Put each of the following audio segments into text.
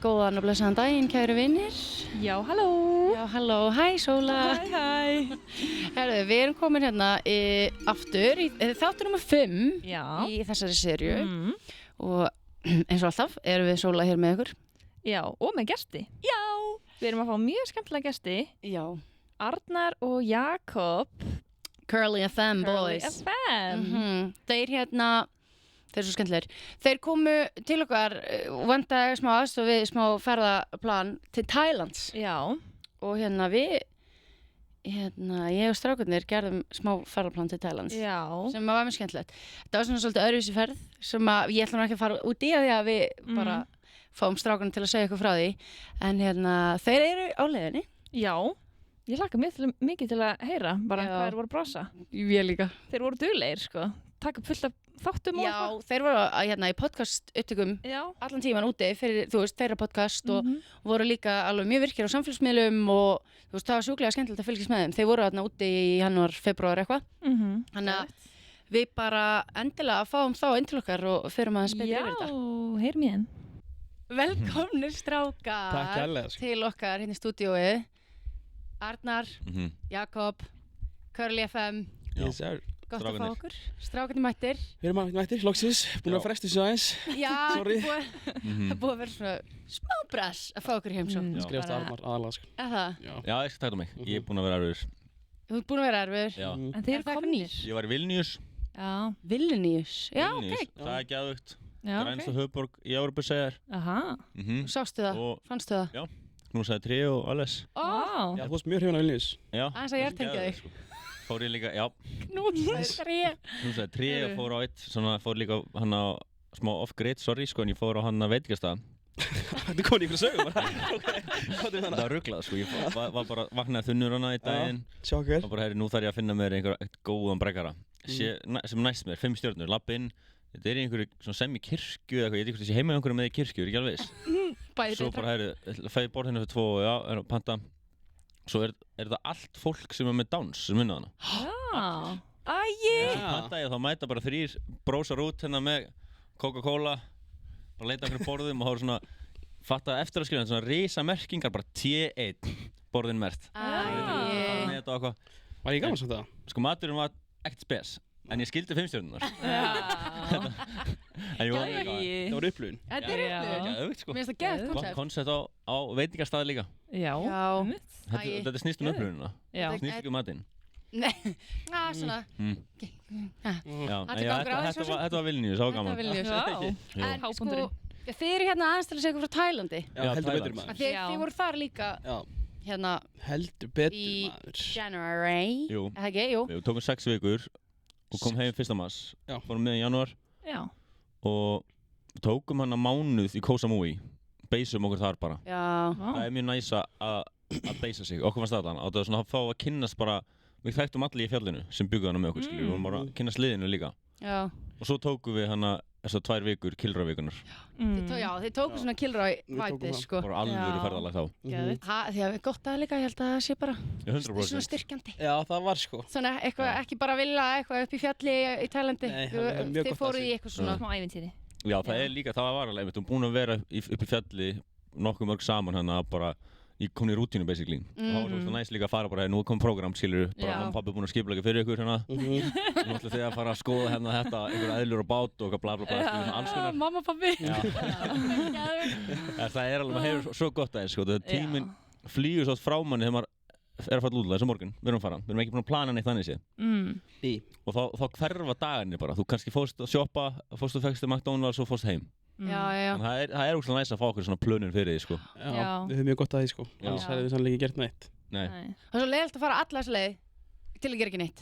góðan og blessaðan daginn, kæru vinir. Já, halló. Já, halló, hæ Sóla. Hæ. Herðu, við erum komin hérna aftur í þáttur nummer 5 Já. í þessari serju og eins og alltaf erum við Sóla hér með ykkur. Já, og með gesti. Já. Við erum að fá mjög skemmtilega gesti. Já. Arnar og Jakob. Curly FM Curly boys. FM. Þeir eru svo skemmtilegir. Þeir komu til okkar og vantaði smá aðstoð við smá ferðaplan til Thailands. Já. Og við, ég og strákarnir gerðum smá ferðaplan til Thailands. Já. Sem var mjög skemmtilegt. Þetta var svona svolítið öðruvísi ferð sem ég ætla nú ekki að fara út í að því að við bara fáum strákarnir til að segja ykkur frá því. En þeir eru á leiðinni. Já. Ég hlakka mikið til að heyra bara hvað þeir voru að brosa. Ég líka. Þeir voru duglegir, sko. Taka fullt af þáttum og eitthvað. Já, þeir voru í podcast upptökum allan tíman úti fyrir, þeirra podcast og voru líka alveg mjög virkir á samfélagsmiðlum og það var sjúklega skemmtilegt að fylgjast með þeim. Þeir voru úti í janúar, febrúar eitthvað. Þannig að við bara endilega fáum þá inn til okkar og förum aðeins betur yfir þetta. Já, heyr mér. Velkomnir strákar til okkar hérna í stúdíói. Arnar, Jakob, Curly FM. Yes, sir. Gott að fá okkur. Strákarnir mættir. Við erum mættir, loksins. Búin að fresta þessu aðeins. Já, sorry. Það búið að vera svona smá brass að fá okkur heimsókn. Skrifast Arnar aðalega, sko. Það? Já, ég skal taka mig. Ég er búin að vera erfiður. Þú ert búin að vera erfiður? Já. En þeir eru komnir. Ég var í Vilnius. Já. Vilnius? Já, ok. Það er geðvögt. Já, grænsta höfuðborg í Evrópu segir. Aha. Sástu það? Fannstu það? Já. Knúsaði tré og alles. Já, þú varst mjög hrifin af Vilnius. Já. Aðeins að ég tengja þig. Fór ég líka, já. Knúsaði tré og fór á eitt, fór líka hann á smá off-grid, sorry, en ég fór á hann að veitingastað. Þetta kom í ykkur sögum bara. Það var ruglað, ég var bara vaknaði þunnur hana í daginn. Sjokker. Og bara, nú þarf ég að finna mér einhver góðan brekkara. Sem næst mér, 5 stjörnur, lapp inn. Þetta er í einhverju semi-kirkju eða eitthvað, ég veit ekki hvort ég sé heima í einhverju með í kirkju, ég er ekki alveg viss. Svo bara, fæði borð hérna fyrir 2 og já, panta. Svo er þetta allt fólk sem er með Downs sem vinna hana. Já. Svo panta ég og þá mæta bara 3 brósar út hérna með Coca-Cola, bara leita okkur borðum og þá eru svona, fatta eftir að skrifa, svona risamerkingar, bara T1 borðin mert. Var ég gaman samt það? Sko maturinn var ekkert spes. En ég skildi 5 stjörnunar. En ég var það var upplifun. Þetta er upplifun. Auðvitað sko. Mér finnst það geðveikt konsept. Konsept á veitingastað líka. Já. Þetta snýst upplifunina. Það snýst ekki matinn. Nei, svona. Þetta var Vilnius, það var gaman. En sko, þið eru hérna aðeins til að segja ykkur frá Tælandi. Já, heldur betur maður. Þið voru þar líka. Heldur betur Í maður. January. Jú. Ekki, jú. Við tókum 6 vikur og kom heim 1. mars. Fórum með í janúar. Já. Og tókum hann að mánuð í Koh Samui. Beysum okkur þar bara. Já. Það er mjög næs að beysa sig. Okkur fannst það og það var svona að fá að kynnast bara, við þekktum allir í fjallinu sem byggðu hana með okkur, við vorum bara að kynnast liðinu líka. Já. Og svo tókum við hana þessar 2 vikur Kilroy-vikunar. Þið tókum svona Kilroy-væpið, sko. Bara alvöru ferðalag þá. Því að við gott að líka, ég held að það sé bara 100%. Svona styrkjandi. Já, það var sko. Svona eitthvað, ekki bara vilja eitthvað upp í fjalli í Tælandi. Þið fóruð í eitthvað svona smá ævintýri. Já, það er líka, það var alveg, við erum búin að vera upp í fjalli nokkuð mörg saman hann að bara ég kom í rútínu basically og það var svona næst líka að fara bara nú kom program skilur bara mamma og pabbi búin að skipuleggja fyrir ykkur hérna nú ætlum þið að fara að skoða hérna þetta einhver eðlur og bát og bla bla bla alls konar mamma og pabbi það er alveg, maður hefur svo gott aðeins sko tíminn flýgur svo frá manni þegar maður er að fara út þessu morgun við erum ekki búin að plana neitt þannig séð og þá hverfa dagarnir bara þú kannski fórst að shoppa fórst að fegstu McDonalds og fórst heim Já. Það er úrslega næst að fá okkur svona plönun fyrir því sko. Já, við höfum mjög gott að því sko. Annars hefðum við sannlega ekki gert neitt. Nei. Það er svo leiðilegt að fara alla þessa leið til að gera ekki neitt.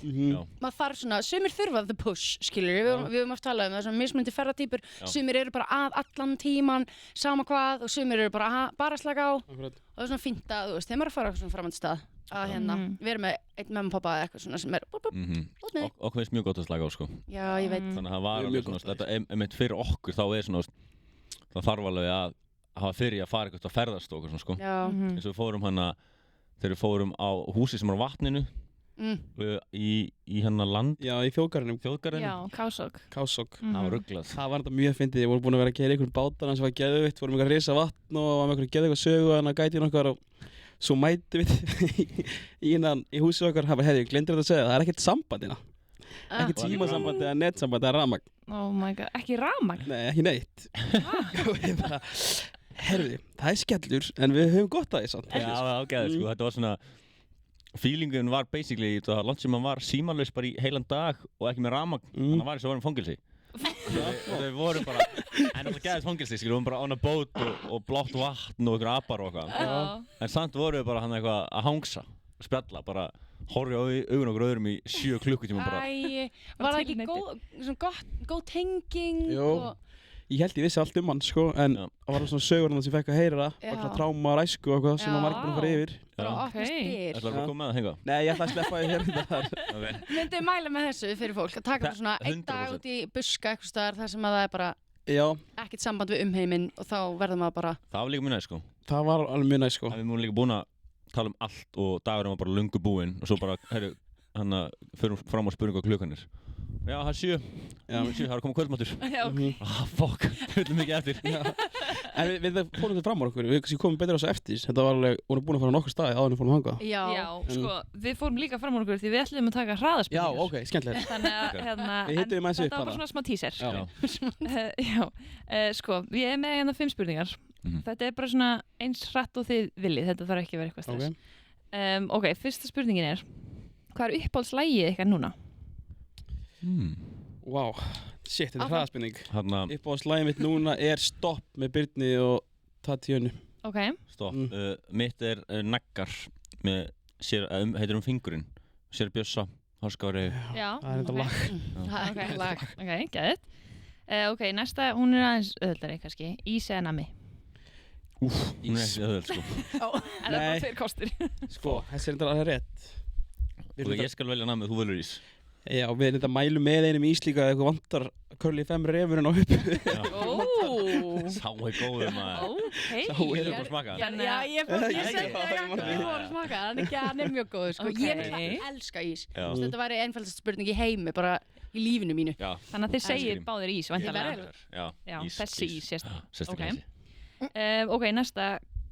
Maður þarf svona, sumir þurfa the push, skilur við höfum oft talað um það, svona mismunandi ferðatýpur, sumir eru bara að allan tíman, sama hvað og sumir eru bara að slaka á og það er svona fínt að, þú veist, þeim er að fara svona framandi stað að við erum með einn mamma og pappa eða eitthvað svona sem er okkur finnst mjög gott að slaka á sko. Já, ég veit. Þannig að það var alveg svona, þetta einmitt fyrir okkur þá er svona, það þarf alveg að hafa fyrir að fara eitthvað að ferðast okkur svona sko. Já. Eins og við fórum hana, þegar við fórum á húsi sem er á vatninu í hérna land. Já, í þjóðgarðinum. Já, Kásók. Það var rugglað. Það var þetta mjög fyndið, við vorum búin að vera að gera einhvern bátana sem var geðvitt, vorum eitthvað að risa vatn og var með einhverju geðveika sögu og þannig að gæti okkar og svo mæti við í húsið okkar, hefði glemdur þetta að segja, það er ekkert samband hérna. Ekki tímasamband eða netsamband eða rafmagn. Oh my god, ekki rafmagn? Nei, ekki neitt. Og ég bara, herðu, það er skellur, en við höfum gott að því samt. Já, ágæðið sko, þetta var svona, feelingun var basically, það var langt sem maður var símanlaus bara í heilan dag og ekki með rafmagn, þannig að var eins og varum fangilsi. Við vorum bara, en það gæðist fangilsi, við vorum bara án að bót og blátt vatn og ykkur apar og eitthvað. En samt vorum við bara hann eitthvað að hangsa, spjalla, bara horfði á augun okkur öðrum í 7 klukkutíma bara. Var það ekki góð tenging? Jó, ég held ég vissi allt hann sko, en það var svona sögurinn sem ég fekk að heyra, alltaf tráma og ræsku og eitthvað sem maður ekki búin að fara yfir. Bara opna styr. Ætlarðu að koma með það hingað? Nei, ég ætla að sleppa því hérna þar. Myndu mæla með þessu fyrir fólk, að taka svona einn dag út í buska eitthvað staðar þar sem að það er bara ekkert samband við umheiminn og þá verður maður bara... Það var líka mjög næst sko. Það var alveg mjög næst sko. Við vorum líka búin að tala allt og dagurinn var bara löngu búinn og svo bara, hann förum fram og spurning hvað klukkan er. Já, það er 7. Já, 7, það er að koma kvöldmatur. Já, ok. Fuck, við viljum ekki eftir. En við fórum þetta fram á okkur, við komum betur á þessu eftir. Þetta var alveg, vorum búin að fara á nokkur staði áður en við fórum hanga. Já, sko, við fórum líka fram á okkur því við ætlum að taka hraðaspurningar. Já, ok, skemmtilegt. Þannig að, við hittum aðeins upp þetta var bara svona smá teaser. Já. Sko, ég er með hérna 5 spurningar. Þetta er bara svona eins hratt og þið viljið, þetta þarf ekki að vera eitthvað stress. Ok, fyrsta spurningin er, hvað er uppáhaldslægið ykkar núna? Wow, shit, þetta er hraðaspurning. Uppáhaldslægið mitt núna er Stopp með Birni og Tatjönu. Ok. Stopp, mitt er Naggar með, heitir Fingurinn, Sér Bjössa, Háskári. Já, það er þetta lag. Ok, lag. Ok, geðið. Ok, næsta, hún er aðeins öðuldari kannski, Ís eða Nammi. Úff, hún er ekki öðvöld sko. En það er bara 2 kostir. Sko, þessi er þetta alveg rétt. Og ég skal velja Nammi, þú velur Ís. Já, við erum þetta mælum með einum Ís líka að eitthvað vantar Curly 5 refurinn á uppu. Sá er góður maður. Ok. Sá er bara smaka. Já, ég fór að smaka, hann er mjög góður sko. Ég elska Ís. Þetta væri einfaldast spurning í heimi, bara í lífinu mínu. Þannig að þið segir báðir Ís, væntanlega. Já, þessi Ís, sérstaklega Ísi. Ok, næsta.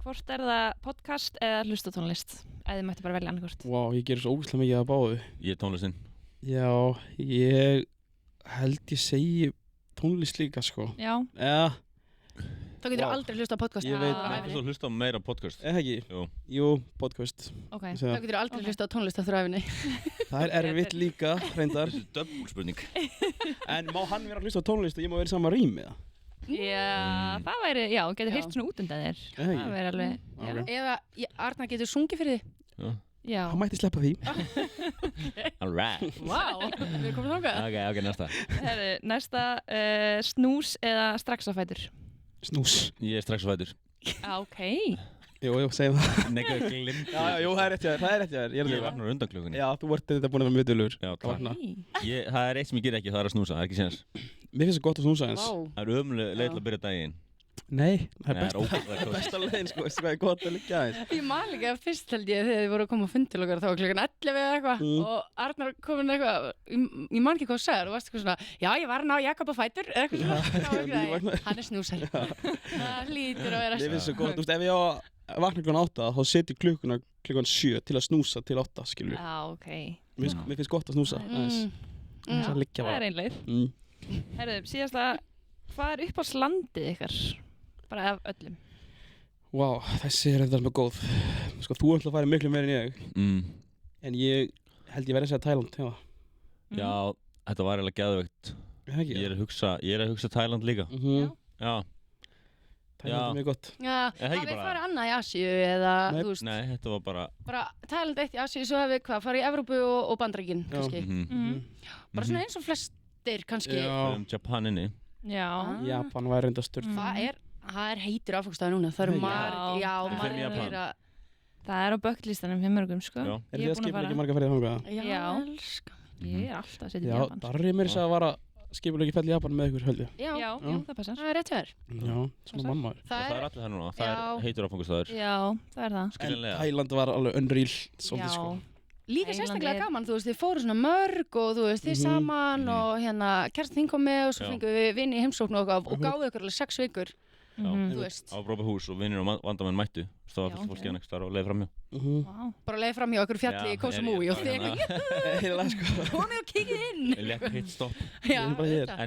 Hvort er það podcast eða hlustatónlist? Eða þið mætti bara velja annað hvort. Vá, ég gerir svo ógeðslega mikið að báðu. Ég er tónlistinn. Já, ég held ég segi tónlist líka sko. Já. Þá getur aldrei hlusta á podcast. Ég veit. Þú hlusta á meira podcast. Ekki? Jú, podcast. Ok. Þá getur aldrei hlusta á tónlist á þræfinni. Það er erfitt líka, reyndar. Þetta er döbbulspurning. En má hann vera að hlusta á tónlist og ég má vera í sama rými eða? Já, það væri, já, getur heyrt svona út undan þér. Það væri alveg, Eða Arnar getur sungið fyrir þig. Já. Hann mætti sleppa því. Alright. Vá, við erum komin þangað. Ok, næsta. Næsta, snús eða strax á fætur? Snús. Ég er strax á fætur. Ok. Jú, segjum það. Nega glimt. Jú, það er rétt hjá þér. Ég var nú undan klukkunni. Já, þú vart þetta búin að vera mjög duglegur. Já, takk. Það er eitt sem ég ger ekki, það er að snúsa, það er ekki séns. Mér finnst það gott að snúsa eins. Það er ömurleg leið til að byrja daginn. Nei, það er besta leiðin sko, veistu hvað er gott að liggja aðeins. Ég man líka fyrst held ég þegar þið voru að koma að funda til okkar, þá var klukkan 11 eða eitthvað og Arnar komin eitthvað, ég man ekki hvað þú sagðir og varst eitthvað svona, já ég var að ná Jakob á fætur eða eitthvað svona, hann er snúsar. Það hlýtur að vera svona. Ég finnst það gott, þú veist, ef ég á að vakna klukkan 8 þá setjum klukkuna klukkan 7 til að snúsa til 8, skilur. Já, ok. Mér finnst gott að snúsa aðeins. Það er ein leið. Herðu, síðasta, hvað er uppáhaldslandið ykkar? Bara af öllum. Vá, þessi er þetta með góð. Sko, þú ætla að fara miklu meir en ég. En ég held ég verði að segja Thailand, já. Já, þetta var eiginlega geðveikt. Ég er að hugsa Thailand líka. Já. Thailand er mjög gott. Já, hafið þið farið annað í Asíu eða, þú veist? Nei, þetta var bara Thailand eitt í Asíu, svo hafið hvað, farið í Evrópu og Bandaríkin, kannski. Bara svona eins og flestir, kannski. Japan inni. Já. Japan var reynda stört. Það er heitur áfangstæði núna, það eru margir Það er á bucketlistanum hjá mörgum, sko. Er þið að skipuleggja marga ferðið þangað? Já, ég er alltaf að setja í Japan. Já, Darri mér að vara skipuleggja ferð í Japan með ykkur, held ég. Já, það passar. Það er rétt hér. Já, svona mannmaður. Það er allir það núna, það er heitur áfangastæður. Já, það er það. En Thailand var alveg unreal, svolítið sko. líka sérstaklega gaman, þú veist, þið fóru svona mörg og þú veist, þið saman og hérna kærast þín kom með og svo fengum við vini í heimsókn og gáðu ykkur alveg 6 vikur. Þú veist. Á Brófi hús og vinnir og vandamenn mættu. Það var fólk skjæðan ekstra og leiði framhjá. Bara leiði framhjá okkur fjalli í Kosamui og þið eitthvað, komið og kikið inn. Lekk hitt stopp. En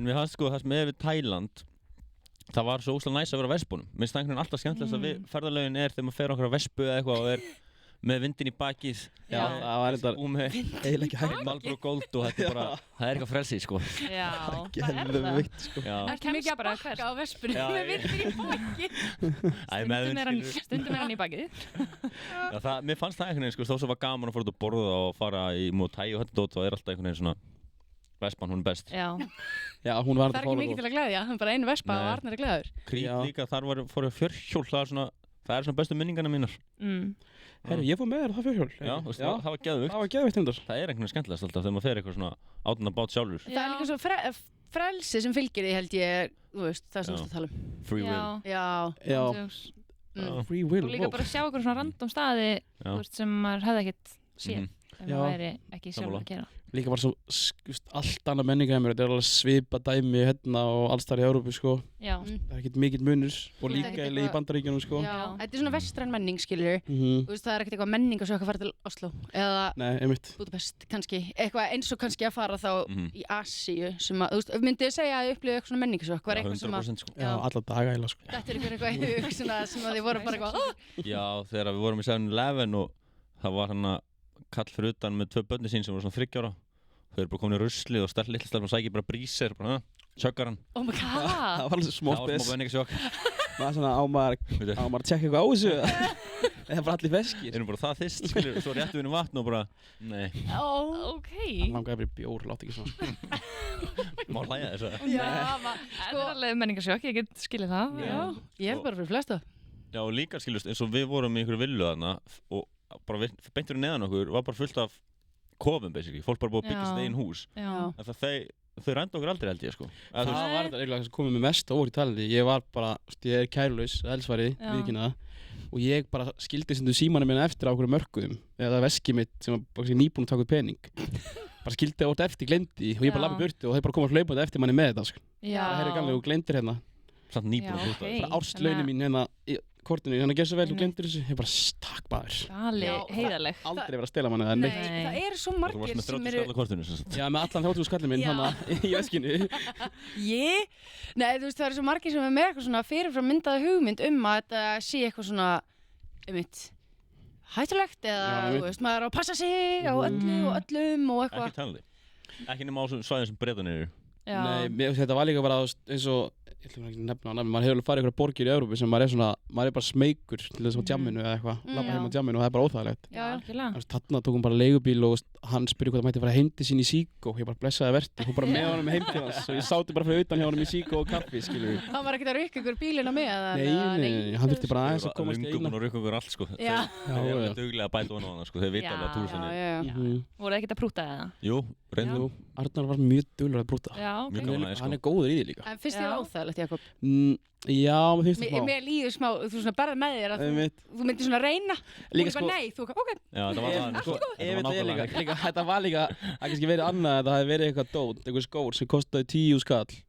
við hafum sko það sem við Tæland, það var svo óslega næs að vera á Vespunum. Mér finnst það einhvern veginn alltaf skemmtilegast að ferðalögin þegar maður fer okkur á Vespu eða eitthvað og með vindin í bakið. Já, það var eiginlega ekki hægt. Marlboro Gold og þetta bara, það eitthvað frelsi sko. Já, það er sko. Ekki mikið að bakka á Vespunni með vindin í bakið. Stundum er hann í bakið. Mér fannst það einhvern veginn sko, þó sem var gaman að fara út að borða og fara í Muay og þetta þá alltaf einhvern veginn svona Vespan, hún best. Já, hún var það ekki mikið til að gleðja, það bara einu Vespa og Arnar gleður. Krít líka, þar fór ég fjörhjól, það er svona bestu minningarna mínar. Herru, ég fór með þér það fjörhjól. Já, það var geðveikt. Það var geðveikt hendar. Það er einhvern veginn skemmtilegast alltaf þegar maður fer eitthvað svona áttan að bát sjálfur. Það er líka svo frelsi sem fylgir því held ég, þú veist, það sem þú tala um. Free will. Já. Free will. Og líka bara sjá okkur svona random staði, þú veist, sem maður hefði ekkert séð. En það væri ekki sjálf að gera. Líka bara svo allt annað menningaheimur, þetta er alveg svipa dæmi hérna og alls þar í Evrópu sko. Já. Það er ekkert mikill munur og líka í Bandaríkjunum sko. Já, þetta er svona vestræn menning skilur. Þú veist það er ekkert eitthvað menning að fara til Oslo eða Budapest kannski, eitthvað eins og kannski að fara þá í Asíu sem að, þú veist, myndið segja að upplifa eitthvað svona menningasjokk, var eitthvað sem að 100% sko. Já, alla daga eiginlega sko. Þetta er eitthvað svona sem að þið voru bara eitthvað Já, þegar við vorum í 7-Eleven og það var hann að kall fyrir utan með 2 börni sín sem voru svona 30 ára. Þau eru bara komin í ruslið og litla stelpan sækir bara brísir, bara tjöggar hann. Oh my god! Það var alveg smá spes. Það var smá menningasjokk. Maður svona á maður að tjekka eitthvað á þessu. Það er bara allir feskir. Þeir eru bara það þyst, skilur, svo réttu við inn í vatn og bara, nei. Ok. Það langaði bara í bjór, látt ekki svona. Má hlæja þess að. Já, það er alveg menningasjokk, ég get skilið það. Já, ég hef bara fyrir flesta. Já, og líka skilust, eins og við vorum í einhverju villu þarna og bara beintur neðan okkur var bara fullt af kofum basically, fólk bara búið að byggja sitt eigin hús. En þau rændu okkur aldrei held ég sko. Það var þetta eiginlega sem komið mér mest óvart í Tælandi. Ég var bara, ég er kærulaus, elsvari, viðkynna það. Og ég bara skildi stundum símanum minna eftir á okkur mörkuðum. Eða veskið mitt sem var nýbúinn að taka upp pening. Bara skildi það ótt eftir, glemdi og ég bara labbi burtu og þeir bara koma hlaupandi eftir manni með þetta sko. Það er gamlega og glemdir hérna. Samt nýbúinn að hluta. Bara árslaunin mín hérna í kortinu, hérna gerð svo vel og glemdir þessu. Ég bara takk maður. Gali, heiðarleg. Aldrei verið að stela manni það neitt. Nei, það eru svo margir sem eru... Þú varst með 30 skall á kortinu sem sagt. Já, með allan 30 skallin minn hana í veskinu. Nei, þú veist, það eru svo margir sem er með eitthvað svona fyrirfram myndaða hugmynd að þetta sé eitthvað svona, hættulegt eða, þú veist, maður á að passa sig á öllu og öllum og eitthvað. Ekki talandi. Ekki nema á svæðin sem Bretarnir eru. Nei, þetta var líka bara eins og, ég ætlum ekki að nefna á nafni, maður hefur farið í einhverja borgir í Evrópu sem maður er svona, maður er bara smeykur til þess á djamminu eða eitthvað, labba heim á djamminu og það er bara óþægilegt. Já, algjörlega. Þarna tókum bara leigubíl og hann spurði hvað það mætti fara heim til sín í Síkó, ég bara blessaði verti, hún bara með honum heim til hans og ég sáti bara fyrir utan hjá honum í Síkó og kaffi, skilur við. Hann var ekkert að rukka ykkur bílina með það? Nei, hann þurfti bara aðeins að komast í eina. Lungum og rukka ykkur allt sko. Þeir eru duglega að bæta ofan á hana sko, þeir vita alveg að túrsinni. Voru þið ekkert að prúta eða? Jú, reyndu. Arnar var mjög duglegur að prúta. Hann er góður í því líka. En finnst þér óþægilegt, Jakob? Já, mér finnst það smá. Mér líður smá, þú svona berð með þér að þú myndir svona reyna. Líka sko. Nei, þú ok. Já, það var það. Þetta var líka, það kannski verið annað, það hefði verið eitthvað dót, einhver skór sem kostaði 10 skall.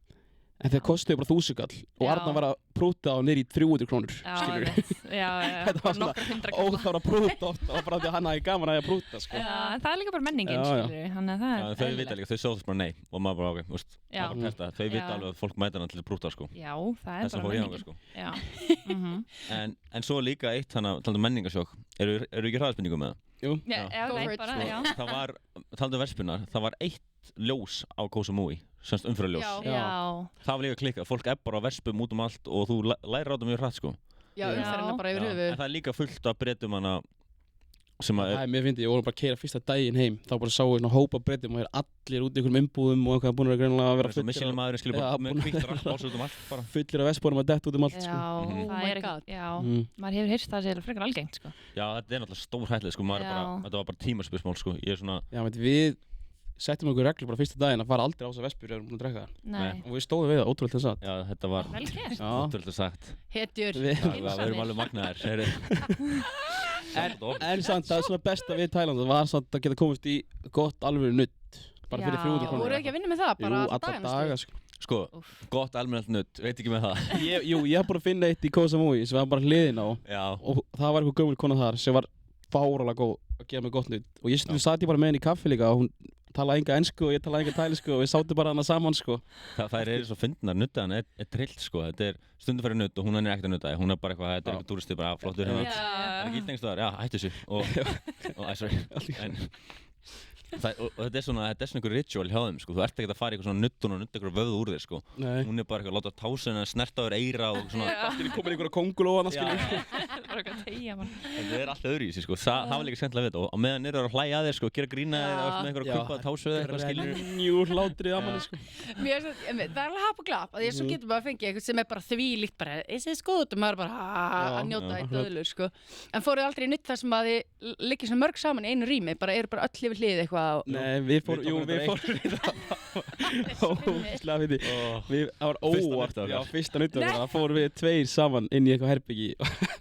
En þeir kostuðu bara 1000 skall og Arnar var að prúta á niður í 300 krónur, skilur við. Já, þetta var svona óþára prúta ofta og bara því að hann hafi gaman að prúta, sko. Já, en það er líka bara menningin, skilur við, þannig að það er... Já, þau vita líka, þau sjóðast bara nei og maður bara ok, veist, þau vita alveg að fólk mæta hana til að prúta, sko. Já, það er bara menningin. Sko. Já. En svo líka eitt þannig að menningasjokk, eru ekki hraðspenningum með það? Jú. Það var, talandi um verspunar, það var eitt ljós á Kosamui, semst umfyrirljós. Það var líka klikkað, fólk er bara á verspum út allt og þú lærir á það mjög hratt sko. Já, umferðina bara yfir höfuð. En það er líka fullt af Bretum hana sem að... Mér finnst ég voru bara að keyra fyrsta daginn heim, þá bara sáu svona hópa Bretum og allir út í einhverjum umbúðum og eitthvað búin að greinilega vera fullir. Missilmaðurinn skilur bara með hvítt raspás út allt bara. Fullir af vespónum að detta út allt sko. Já, það er ekki, já, maður hefur heyrt það sér frekar algengt sko. Já, þetta er náttúrulega stór hættið sko, þetta var bara tímaspursmál sko, ég er svona... Já, við settum okkur reglur bara fyrsta daginn að fara aldrei á þessa vespur ef við erum búin að drekka það. Nei. Og við stóðum við það, ótrúlega til satt. Já, þetta var vel gert. ótrúlega sagt. Hetjur. Við erum alveg magnaðir. En samt, það svona besta við Tælandi var samt að geta komist í gott alvöru nudd bara fyrir 300 krónur. Voru ekki að vinna með það bara alla daga, sko, gott almennilegt nudd, veit ekki með það. Ég haf bara að finna eitt í Koh Samui sem var bara hliðin á og það var eitthvað gömul kona þar sem var fáralega góð að gefa mig gott nudd og ég satt bara með henni í kaffi líka og hún talaði enga ensku og ég talaði enga tælisku og við sátum bara hana saman sko. Það svo fyndnar, nuddaðan trillt sko, þetta stundum fyrir nudd og hún ekkert að nudda, hún bara eitthvað, þetta eitthvað túristi bara flottur hérna. Það ekki illt einhvers staðar, hættu þessu og sorry. Og þetta svona einhver ritual hjá þeim sko, þú ert ekkert að fara í eitthvað svona nuddun og nudda eitthvað vöðu úr þér sko. Hún bara eitthvað að láta tásina snerta á þér eira og svona. Allir komin einhverja kóngulófana skilur. Bara eitthvað tegja mann. Það allt öðruvísi sko, það var líka skemmtilega við þetta og á meðan eru að hlæja að þér sko, gera grína þér og með einhverja kumpaða tásu eða eitthvað skilur. Njúr hlátrið að manni sko. Það er alveg hap og glapp að ég svo getur bara að fengja eitthvað sem bara þvílíkt bara, is this good? Og maður bara að njóta eitt öðlur sko. En fóruð aldrei í nudd þar sem að þið liggja svona mörg saman í einu rými, bara eru bara öll yfir hlið eitthvað. Nei, við fórum það var óvart fyrsta nuttur það fórum við tveir saman inn í eitthvað herbyggi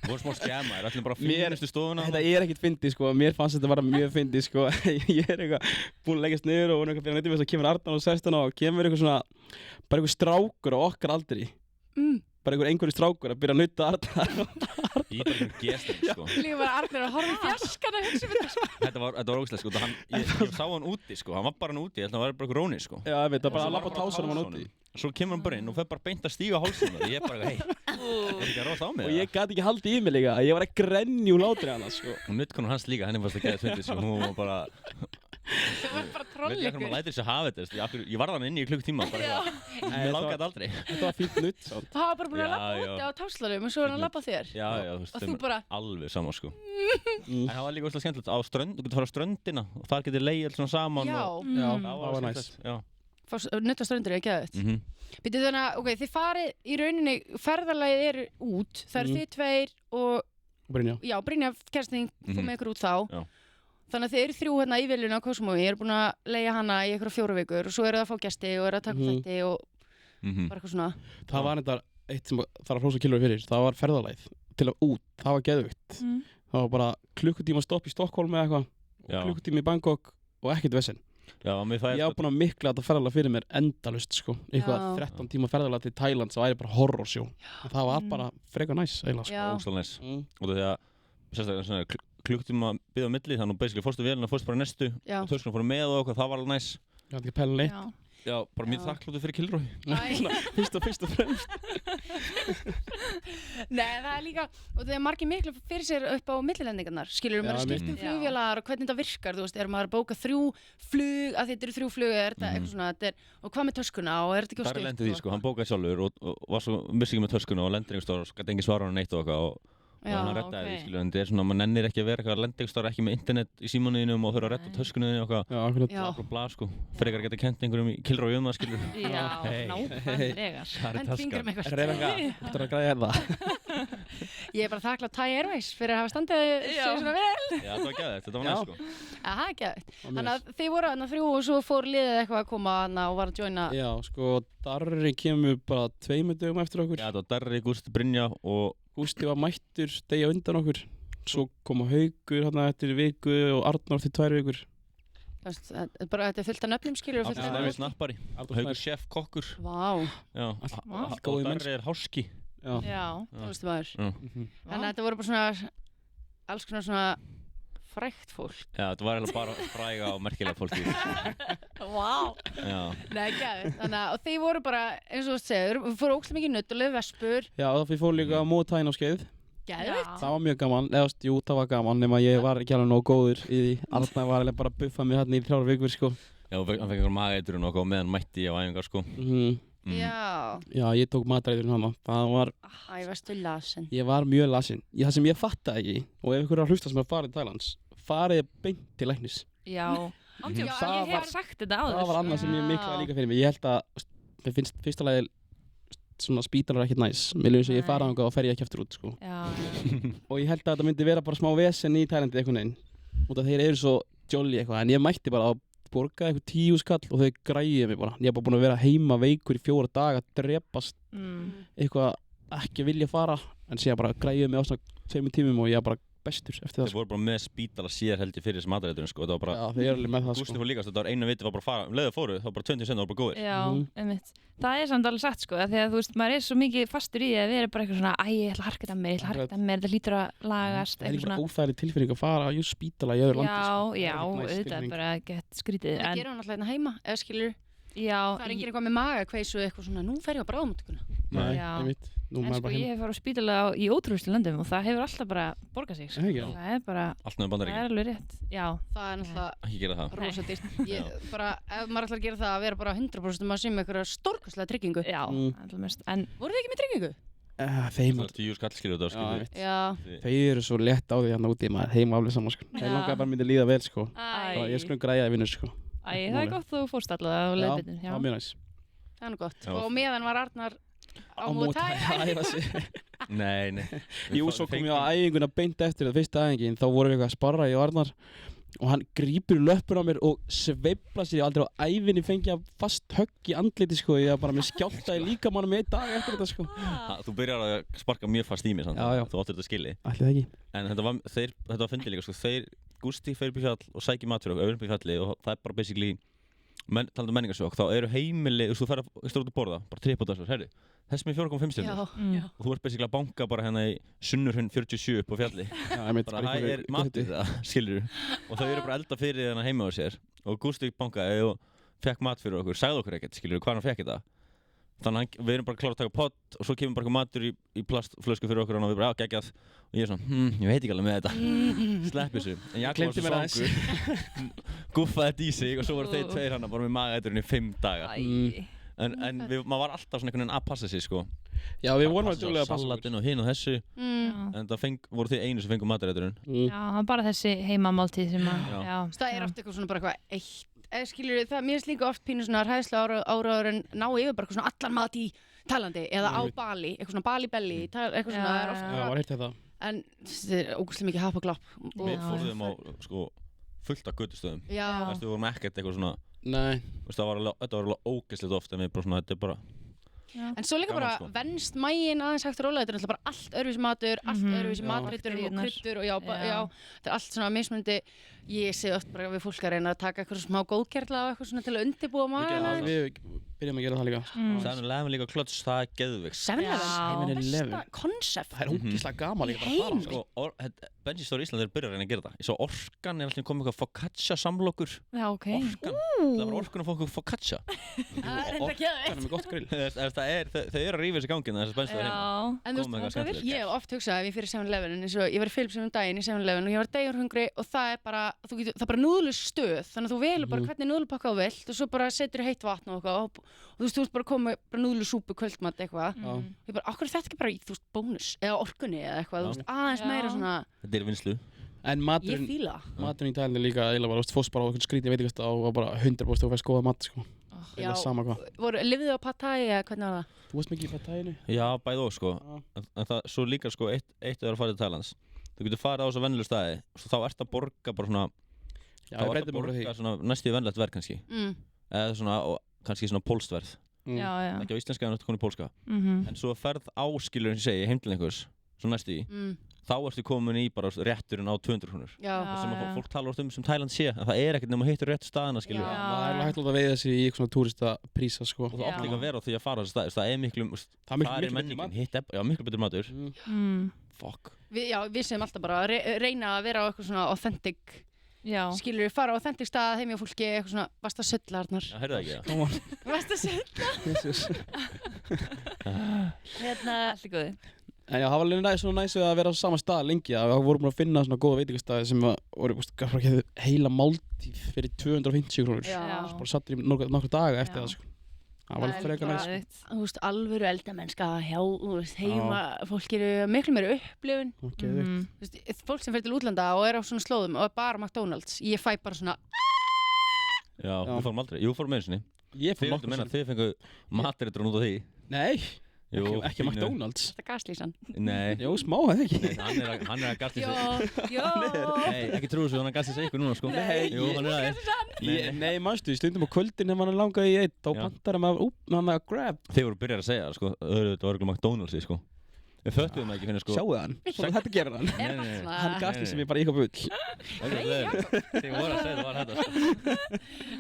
voru smá skemmaðir, allir bara fínustu stofuna þetta ekkert fyndið sko, mér fannst þetta bara mjög fyndið sko ég eitthvað búinn að leggjast niður og eitthvað fyrir nuttum þess að kemur Arnar og 16 og kemur eitthvað svona bara eitthvað strákur á okkar aldri bara einhverju strákur að byrja að nutta Arnar Ég bara einhvern gestur sko Líka bara Arnar að horfa í fjarskana Þetta var ógeðslegt sko ég sá hann úti sko, hann var bara hann úti, ég held að hann var bara eitthvað róni sko Já, ég veit, það bara að lappa á tásunum hann úti Svo kemur hann bara inn og fer bara beint að stíga hálsinn og ég bara, hei, ekki að rósta á mig Og ég gat ekki haldið í mig líka, ég var að grenja úr látri hann sko Og nuddkonur hans líka, henni fannst að geða tvindið sko, hún var bara Það var bara trolleikur. Veit ekki hvernig maður lætur þessu hafa þetta, ég var þannig inni í klukkutíma, bara ég langaði þetta aldrei. Þetta var fínt nudd, svo. Það var bara búin að labba úti á táslarum og svo var hann að labba þér. Já, þú veist, og þú bara... alveg saman sko. En það var líka óslega skemmtilegt, á strönd, þú getur fara á ströndina og þar getur leið alls svona saman. Já, það var næs. Nutta ströndur er ekki aðeins. Býtu þannig að, ok, þið farið í rauninni, ferðalagið eru út, það eru þið tveir og... Brynja. Já, Brynja, kersting, fór með ykkur út þá. Þannig að þið eru þrjú hérna í vélunni á Koh Samui, ég er búin að leigja hana í einhverja 4 vikur og svo eru það að fá gesti og eru að taka þætti og bara eitthvað svona. Það var þetta eitt sem það er að hrósa kilói fyrir, það var ferðalagið til að út, það var geðveikt. Það var bara klukkutíma stopp í Stockholm eða eitthvað, klukkutíma í Bangkok og ekkert vesen. Ég var búin að mikla þetta ferðalag fyrir mér endalust sko, eitthvað 13 tíma ferðalag til Thailand sem væri bara horrorsjó. Það var bara frekar næs eiginlega sko. Klukktíma byggði á milli, þannig að basically fórstu vélina, fórstu bara næstu og törskunum fóru með og það var alveg næs. Já, þetta ekki pæla leitt. Já, bara mjög þakkláttur fyrir Kilroy. Fyrst og fremst. Nei, það er líka, og það er margir miklu fyrir sér upp á millilendingarnar. Skilur maður að skipta flugvélar og hvernig þetta virkar, þú veist, er maður að bóka 3 flug, að þetta eru 3 flug, er þetta eitthvað svona, og hvað með töskuna og er þetta ekki á skipt? Það lendi því, sko, hann bókaði sjálfur og var svo missi ekki með töskuna og lendir einhvers staðar og gæti engin svara hann neitt og eitthvað og hann reddaði því, skilur, en þetta er svona, maður nennir ekki að vera eitthvað lendingstar ekki með internet í símanuðinum og þurfa að redda töskunuðinu og eitthvað blá, sko, frekar geta kent einhverjum í Kilroy það, skilur Já, nákvæmlega En fingrum eitthvað Þetta er að græða það Ég er bara þakklátt Thai Airways fyrir að hafa standið sig svona vel Já, þetta var geðveikt, þetta var næst, sko Það er geðveikt Þannig að þið voru þarna 3 og svo fór liðið eitthvað að koma þarna og var að joina Já, sko, Darri kemur bara 2 dögum eftir okkur Já, þetta var Darri, Gústi, Brynja og Gústi var mættur degi á undan okkur svo koma Haukur hérna eftir viku og Arnar eftir 2 vikur bara þetta er fullt af nöfnum skilur Arnar snappari Haukur chef kokkur Vá og Darri er háski Já, þú veist maður Þannig að þetta voru bara svona alls konar svona frægt fólk Já, þetta var eiginlega bara fræga og merkilega fólk Vá Nei, gæði og þið voru bara, eins og þú segir við fóru ókslega mikið nutt og löf vespur Já, við fórum líka á mótæn á skeið Gæðvikt Það var mjög gaman, jú, það var gaman nema ég var ekki alveg nóg góður í því Arnar var eiginlega bara að buffa mig hérna í 3 vikur, sko Já, hann fekk einhver mageitur og nokkuð og meðan mætti ég á æfingar, sko Já, ég tók matareiturinn hana Það var varstu lasin Ég var mjög lasin Það sem ég fattaði ekki og ef ykkur er að hlusta sem er farið til Thailands farið beint til læknis Já, ég hef sagt þetta áður Það var annað sem ég miklaði líka fyrir mig Ég held að, mér finnst fyrsta lagi svona spítalar ekkert næs Mér ljóðis að ég fara þangað og fer ég ekki eftir út, sko Og ég held að þetta myndi vera bara smá vesen í Tælandi einhvern veginn út af þeir eru svo jolly eitthvað en ég mætti bara að borga eitthvað 10 skall og þau græði mig bara Ég er bara búin að vera heima veikur í 4 daga að drepast eitthvað ekki vilja fara en síðan bara græði mig á svona 2 tímum og ég bara bestur eftir það Þeir voru bara með spítala sér held ég fyrir þessi mataræturinn sko, þetta var bara Já, þeir eru alveg með það Gústi fór líka, þetta var einu viti var bara að fara, leiðu fóru, þá bara 20 cent og bara góðir Já, einmitt. Það er samt alveg satt sko, því að þú veist, maður er svo mikið fastur í að vera bara eitthvað svona, ég ætla að harka þetta mér, þetta lítur að lagast, Það er eitthvað bara óþægileg tilfinning að fara á spítala í öðru landi Já, þetta er bara gett skrítið. Það gerir hún alltaf hérna heima, eða skilur. Já. Það er enginn eitthvað með magakveisu eitthvað svona, nú fer ég á bráðamóttökuna. Nei, einmitt. En sko ég hef farið á spítala í ótrúlustu löndum og það hefur alltaf bara borgað sig. Það er bara, allt með Bandaríkin. Það er alveg rétt, já. Það er náttúrulega ekki gera það. Rosa dýrt. Bara, ef maður ætlar að gera það að vera bara 100% maður sé með einhverja stórkostlega tryggingu. Já, alltaf mest. En voru þið ekki með tryggingu? Þeim 10 skall skilur þetta skilur. Já. Þeir eru svo létt á því hérna úti maður heima alveg saman sko. Þeir langaði bara myndi líða vel sko. Ég skulum græja að vinna sko. Það er gott þú fórst allavega á leiðbyrnum. Já, mjög næs. Það er nú gott. Og meðan var Arnar á Muay Thai. Nei. Jú, svo kom ég á æfinguna beint eftir það fyrsta æfingin, þá vorum við eitthvað að sparra ég og Arnar og hann grípur löppur á mér og sveifla sér, ég aldrei á æfinni fengi að fast högg í andliti sko, ég var bara með skjálta í líkamannum í 1 dag eftir þetta sko. Þú byrjar að sparka mjög fast í mig samt, þú áttir þetta skili. Ætli það ekki. En þetta var fyndið líka sko, Gústi fer upp í fjall og sækir mat fyrir okkur, öðrum upp í fjalli og það er bara basically talandi um menningarsök, þá eru heimili, þú fer að stóra út að borða, bara tripp út af þessu, herri, þess með 4,5 stjörnur og þú ert basically að banka bara hérna í Sunnurhund 47 upp á fjalli bara það er matið það, skilur og þau eru bara elda fyrir þarna heima á sér og Gústi bankaði og fekk mat fyrir okkur, sagði okkur ekkert, skilur, hvað hann fekk þetta þannig að við erum bara klára að taka pott og svo kemur bara matur í plastflösku fyrir okkur og við bara, já, geggjað og ég er svona, ég veit ekki alveg með þetta slepp þessu, en ég var svo svangur guffaði þetta í sig og svo voru þeir tveir hana bara með magaæturinn í 5 daga en maður var alltaf svona einhvern veginn að passa sig sko Já, við vorum að duglega að passa salatinn og hinn og þessu en það voru þið einu sem fengu mataræturinn Já, það var bara þessi heimamáltíð sem að Það er oft eitthvað svona bara eitthvað eitt skilur það, mér finnst líka oft pínu svona hræðsla áraður en ná yfir bara eitthvað svona allan mat í Tælandi eða á Bali, eitthvað svona Bali belly, eitthvað svona, það er oft Já, var heilt þetta En þetta er ógeðslega mikið happaglapp Við fórum á sko fullt af götustöðum við vorum ekkert eitthvað svona Nei Þetta var alveg ógeðslega oft en við bara svona, þetta er bara En svo líka bara venst maginn aðeins hægt og rólega, þetta er alltaf bara allt öðruvísi matur, allt öðruvísi matreitur og kryddur og já, þetta er allt svona mismunandi. Ég sé oft bara við fólk að reyna að taka eitthvað smá góðgerla og eitthvað svona til að undirbúa magana. Við byrjum að gera það líka. 7-Eleven líka klöts, það er geðveikt. 7-Eleven, besta konsept. Það er ógeðslega gaman líka bara að fara. Benji Stóri Ísland er byrjað að reyna að gera það. Ég sá Orkan er alltaf komið eitthvað focaccia samlokur. Já, ok. Orkan, það var Orkan að fá eitthvað focaccia. Orkan er með gott grill. Þau eru að rífa þessi gangin þessar benstöðar hérna. En þú veist, ég hef oft hugsað ef ég fyrir 7-Eleven eins og ég var í Philipsum daginn í 7-Eleven og ég var degjurhungri og það er bara, það er bara núðlustöð þannig að þú velur bara hvernig núðlupakka þú vilt og svo bara setur heitt vatn og eitthvað og þú veist bara komið bara núðlusúpu, kvöldmatt eitthvað ég bara, okkur er þetta ekki bara í, þú veist, bónus eða orkunni eða eitthvað, þú veist, aðeins meira svona Þetta er vinslu En maturinn í Tælandi líka eiginlega bara, fórst bara á einhvern skrítið veitingastað og bara 100% þú fæst góða mat, sko Já, sama hvað lifið á Pad Thai eða hvernig var það? Þú varst mikið í Pad Thai-inu? Já, bæði og, sko en það, svo líka, sko, eitt er að fara til Tælands þú getur farið á þessu venjulegu staði og þá ert að borga bara svona þá ert að borga svona næstu venjulegt verð kannski eða svona, kannski svona pólstverð ekki á íslenska en þetta komið í pólska en svo ferð áskilur eins og ég segi heim til einhvers svo næstu í þá ertu komin í bara rétturinn á 200 krónur sem að fólk tala um sem Tæland sé en það er ekkert nema hittur rétt staðina skilur það er hægt að veiða þessi í eitthvað túristaprísa sko og það átt líka að vera á því að fara á þessi stað það er miklu betur matur fuck við séum alltaf bara að reyna að vera á eitthvað svona authentic skilur við fara á authentic stað heim hjá fólki eitthvað svona vasta söllarnar já, heyrðu það ekki vasta söllar allt í góði En já, það var alveg svona næs að vera á sama stað lengi að við vorum búin að finna svona góða veitingastæði sem voru heila máltíð fyrir 250 krónur bara sattir í nokkra daga eftir það sko. Það var alveg frekar næs Þú veist, alvöru eldamennska hjá heima fólk eru miklu meira upplifun fólk sem fer til útlanda og er á svona slóðum og er bara McDonalds ég fæ bara svona Já, við fórum aldrei, jú fórum einu sinni Þið fengu matreitur út á því Nei Jú, ekki McDonalds Þetta er gaslýsan Nei Jó, smá, eða ekki Nei, hann er að gaslýsa Nei, ekki trúi þessu, hann er að gaslýsa ykkur núna sko Jú, hann er aðeins Nei, manstu, í stundum á kvöldin ef hann er langað í eitt þá pantar hann með Grab Þið voru byrjar að segja, sko, það var örgulega McDonalds sko Við föttuðum ekki fyrir sko. Sjáu hann, svona þetta gerir hann. Nei. Hann gasti sem ég bara eitthvað bull. Þið voru að segja það var þetta sko.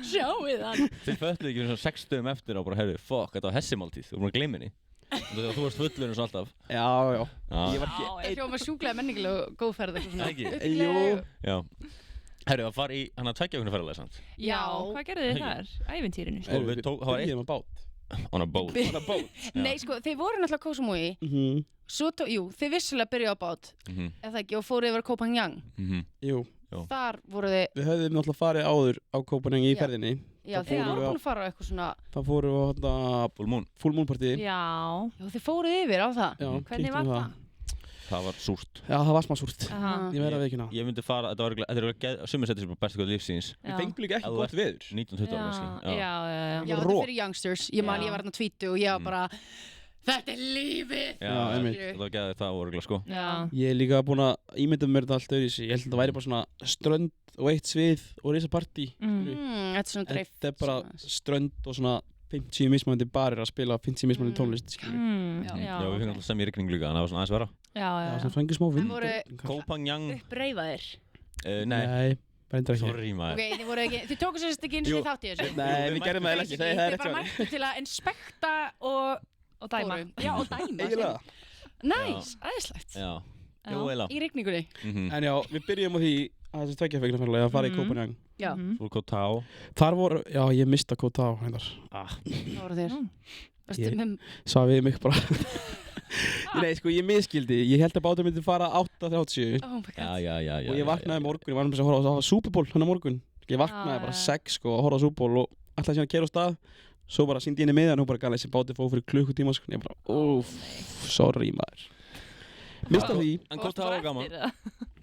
Sjáuð hann. Þið föttuðu ekki fyrir svona 6 dögum eftir og bara, heyrðu, fuck, þetta var hessimáltíð. Þú voru að gleyma henni. Þú varst fullur eins og alltaf. Já. Ég var Ég hljóma sjúklega menningileg og góðferð eitthvað svona. Ekki? Jú. Já. Heyrðu, það var í hann að tveggja okkur ferðalega samt. Já, hvað gerðu þið þar? Ævintýrinu? Og við það var eitt á bát. On a boat. Nei, sko, þeir voru náttúrulega Koh Samui. Svo þið vissulega byrjuðu á bát. Eða ekki, og fóruð yfir Koh-Phangan. Jú. Þar voru þið... Við höfðum náttúrulega farið áður á Koh-Phangan í ferðinni. Já, þið voru búin að fara á eitthvað svona... Það fóru á Full Moon partíi. Já, þið fóruð yfir á það. Já, hvernig var það? Það var súrt. Já, það var smá súrt. Ég verði að veikina. Ég myndi fara, þetta er sumir settir sem bara bestu góð lífsins. Við fengum líka ekki gott veður. 19-20 ára kannski. Já, þetta er fyrir youngsters. Ég man, ég var hérna 20 og ég var bara, þetta er lífið. Já, það var gæðið það voru sko. Ég er líka búin að ímynda mér þetta allt öðruvísi. Ég held að það væri bara svona strönd og eitt svið og risa partí. Þetta er svona dreift. Þetta er bara strönd og svona 50 mismunandi barir að spila 50 mismunandi tónlist, Já, við fengum alltaf sem í rigning líka, þannig að það var svona aðeins vera. Já, svona fengið smá vind. En voru Koh-Phangan uppreifaðir? Nei, bara endur ekki. Sorry maður. Ok, þið tóku sérst ekki eins og þið þátt í þessu? Nei, við gerðum það ekki, það er Þið bara mættu til að inspekta og dæma. Já, og dæma. Eiginlega. Næs, aðeinslegt. Já, eiginlega. Í rigningunni. En já, við byrjum á því að þessi tveggja fengna að fara í Koh-Phangan. Já. Svo Koh Tao. Þar voru, já, ég mista Koh Tao hendar. Það voru þér. Sá við mig bara. Nei, sko, ég miskildi. Ég held að bátur myndi fara 8:37. Oh my god. Já. Og ég vaknaði morgun, ég var með að horfa á Super Bowl hennar morgun. Ég vaknaði bara 6 sko að horfa á Super Bowl og ætlaði síðan að keyra á stað. Svo bara sýndi ég henni miðan og hún bara gæði þessi bátur fóð fyrir klukkutíma sko. Ég bara, sorry maður. Mista því. En Koh Tao var gaman.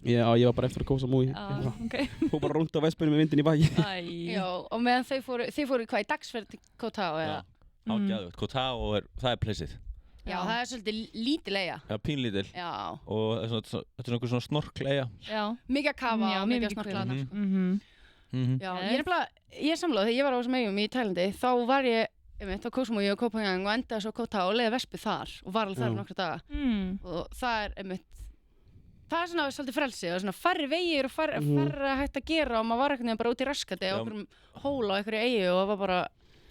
Já, ég var bara eftir að Koh Samui. Hún bara rúnd á vespinu með vindin í baki. Já, og meðan þið fóru hvað í dagsferð til Koh Tao eða? Já, gæðugt. Koh Tao það er plesið. Já, það er svolítið lítil eyja. Já, pínlítil. Já. Og þetta er svona snorkleia. Já. Mikið að kafa og mikið að snorkla. Já, ég er samlað þegar ég var á þessum eyjum í Tælandi, þá var ég á Koh Samui og Koh-Phangan og endaði svo Koh Tao og leiði vespu þar og var alveg þar nokkra daga. Og það er það er svona svolítið frelsi og svona færri vegir og færri hægt að gera og maður var einhvern veginn bara út í raskati á einhverjum hóla á einhverju eyju og það var bara...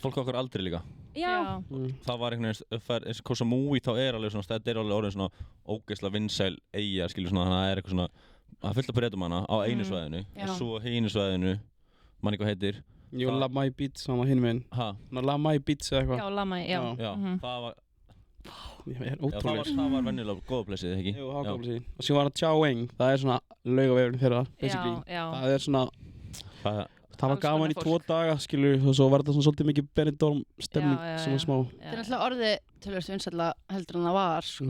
Fólk okkar aldrei líka. Já. Það var einhvern veginn, eins og Koh Samui þá er alveg svona, þetta er alveg orðin svona ógeðslega vinsæl eyja, skilur svona, þannig að það er eitthvað svona, það er fullt af breytum hana á einu svæðinu og svo hínu svæðinu, manni hvað heitir. Jú, La Mai Beach, hann var hinn meginn. Hæ? La Mai Beach eða eitthvað. Já, La Mai, já. Já, það var... það var venjulega góða plesið, ekki? Jú, það var góða plesið. Og síðan var það Chao Eng, það er svona laugavegurinn þeirra, basically. Það er svona... Það var gaman í 2 daga, skilur, og svo var þetta svona svolítið mikið Benidorm stemning, svona smá. Það er alltaf orðið tölvöld vinsælla heldur en það var, sko.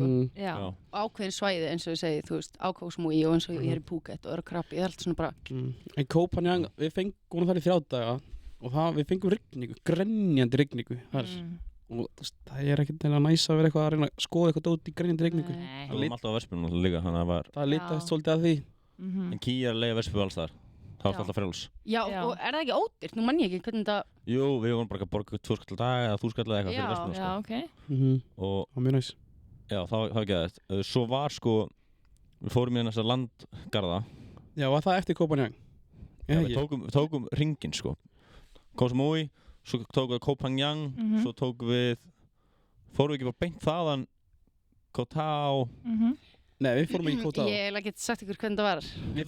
Ákveðin svæði eins og ég segi, þú veist, á Koh Samui og eins og ég er í Phuket og Krabi, það er alltaf svona bara... En Koh-Phangan, við fengum þar í 3 daga og við fengum rigningu, grenjandi rigningu þar. Og það er ekkert neina næs að vera eitthvað að reyna að skoða eitthvað dót í grenjandi rigningu. Það var alltaf á vespunum líka, þannig að það var... Það litaðist svolítið að því. En Kíja er að leiða vespu alls þar. Það var alltaf frjáls. Já, og er það ekki ódýrt? Nú mann ég ekki hvernig það... Jú, við vorum bara að borga 2 skall á dag eða 1000 skall eða eitthvað fyrir vespuna, sko. Já, ok. Og það var mjög næs. Já, það var geðvægt. Svo var sko, við fórum í þessa landgarða. Já, var það eftir Koh-Phangan? Já, við tókum hringinn, sko. Koh Samui, svo tókum við Koh-Phangan, svo tókum við... Fórum við ekki bara beint þaðan Koh Tao? Nei, við fórum í Koh Tao. Ég hef ekki sagt ykkur hvernig það var. Við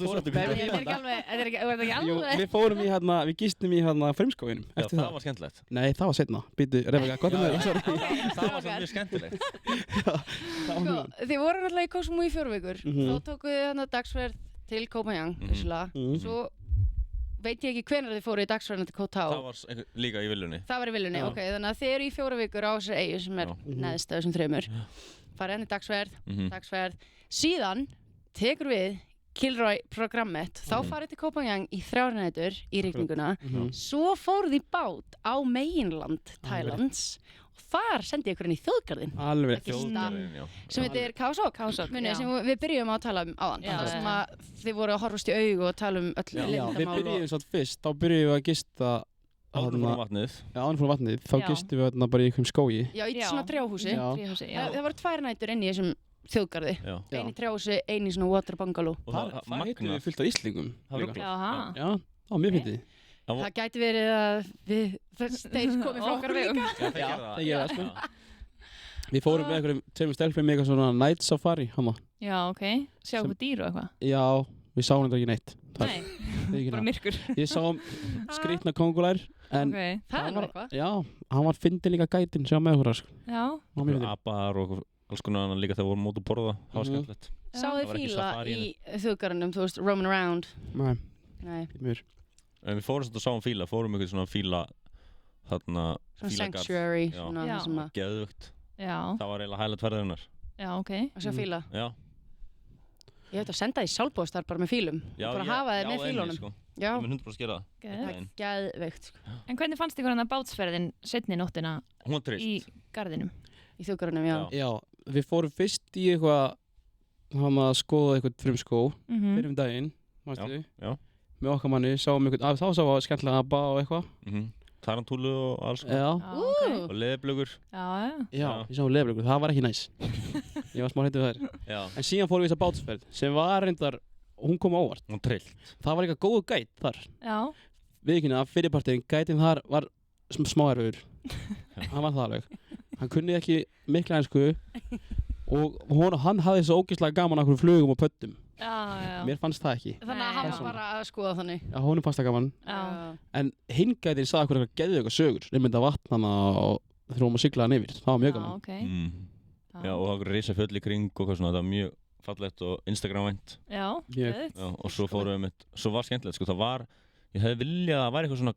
fórum í við gistum í Fremskóginum. Já, það var skemmtilegt. Nei, það var seinna. Býtu, Rebecca, gott með það. Það var mjög skemmtilegt. Þið voru náttúrulega í Koh Samui í 4 vikur. Þá tókuð þið dagsferð til Koh-Phangan, vissulega. Svo veit ég ekki hvenær þið fóru í dagsferðina til Koh Tao. Það var líka í viljunni. Það var í viljunni, ok. Þannig að þið eru í 4 vikur á þessari eyju sem er neðst af þessum 3. Farið henni dagsferð. Síðan tekur við Kilroy-programmet. Þá farið til Koh-Phangan í 3 nætur í rigninguna. Svo fóruð í bát á meginland Thailands. Og þar sendi ég ykkur inn í þjóðgarðinn. Alveg. Þjóðgarðinn, já. Sem heitir Khao Sok. Munið sem við byrjum að tala áðan. Það sem að þið voru að horfast í augu og tala öll leyndarmál. Við byrjum svo fyrst. Þá byrjum við að gista áður fórum vatnið. Já, áður fórum vatnið. Þá gistum við bara í einhverjum skógi. Já, í svona trjáhúsi. Það voru 2 nætur inn í þessum þjóðgarði. Ein í trjási, ein í svona water bungalow. Það heitir við fullt af Íslingum. Já, mjög fyndið. Það gæti verið að þeir komið frá okkar vegum. Já, það gera það sko. Við fórum með einhverjum tveimur stelpum með eitthvað svona night safari hana. Já, ok. Sjá eitthvað dýr og eitthvað. Já, við sáum þetta ekki neitt. Nei, bara myrkur. Við sáum skrýtna kóngulær en það var eitthvað. Já, hann var fyndin líka gætinn sem var með okkur sko. Já. Apar og alls konar annan líka þegar vorum mót að borða. Það var skemmtilegt. Sáðu þið fíla í þjóðgarðinum, þú veist, roaming around? Nei. Við fórum svolítið að sáum fíla, fórum einhvern svona fíla þarna fílagarð. Sanctuary, svona það sem að... Geðvögt. Já. Það var eiginlega hægilegt ferðarinnar. Já, ok. Að sjá fíla? Já. Ég veit að senda því sjálfbóðstar bara með fílum. Bara hafa þeir með fílunum. Sko. Já, ég mun 100% gera það. Það er geðveikt, sko. En hvernig fannst ykkur hann að bátsferðin seinni nóttina í garðinum? Í þjóðgarðinum, já. Já, við fórum fyrst í eitthvað, hann að skoða eitthvað frumskó, fyrir daginn, mástu við, með okkar manni, sáum eitthvað, þá sáum við skemmtilega aba og eitthvað. Tarantúlu og alls og leðblögur. Já, ég sá leðblögur, það var ekki næs. Ég var smá hræddur við þær. En síðan fórum við þessa bátsferð sem var reyndar, hún kom á óvart. Hún trillt. Það var eitthvað góð gæt þar. Já. Við ekki að fyrirpartin, gætin þar var smá erfiður. Hann var það alveg. Hann kunni ekki mikla ensku og hann hafði svo ógeðslega gaman af einhverjum flugum og pöddum. Já. Mér fannst það ekki. Þannig að hann var bara að skoða þannig. Já, honum fannst það gaman. En hinn gætin sagði okkur eitthvað geðið eitthvað sögur. Nefndi að vatnana og þurfum að sigla hann yfir. Það var mjög gaman. Já, og það var risa fjöll í kring og hvað svona. Það var mjög fallegt og Instagram-vænt. Já, og svo fórum við svo var skemmtilegt, sko. Það var, ég hefði viljað að það væri eitthvað svona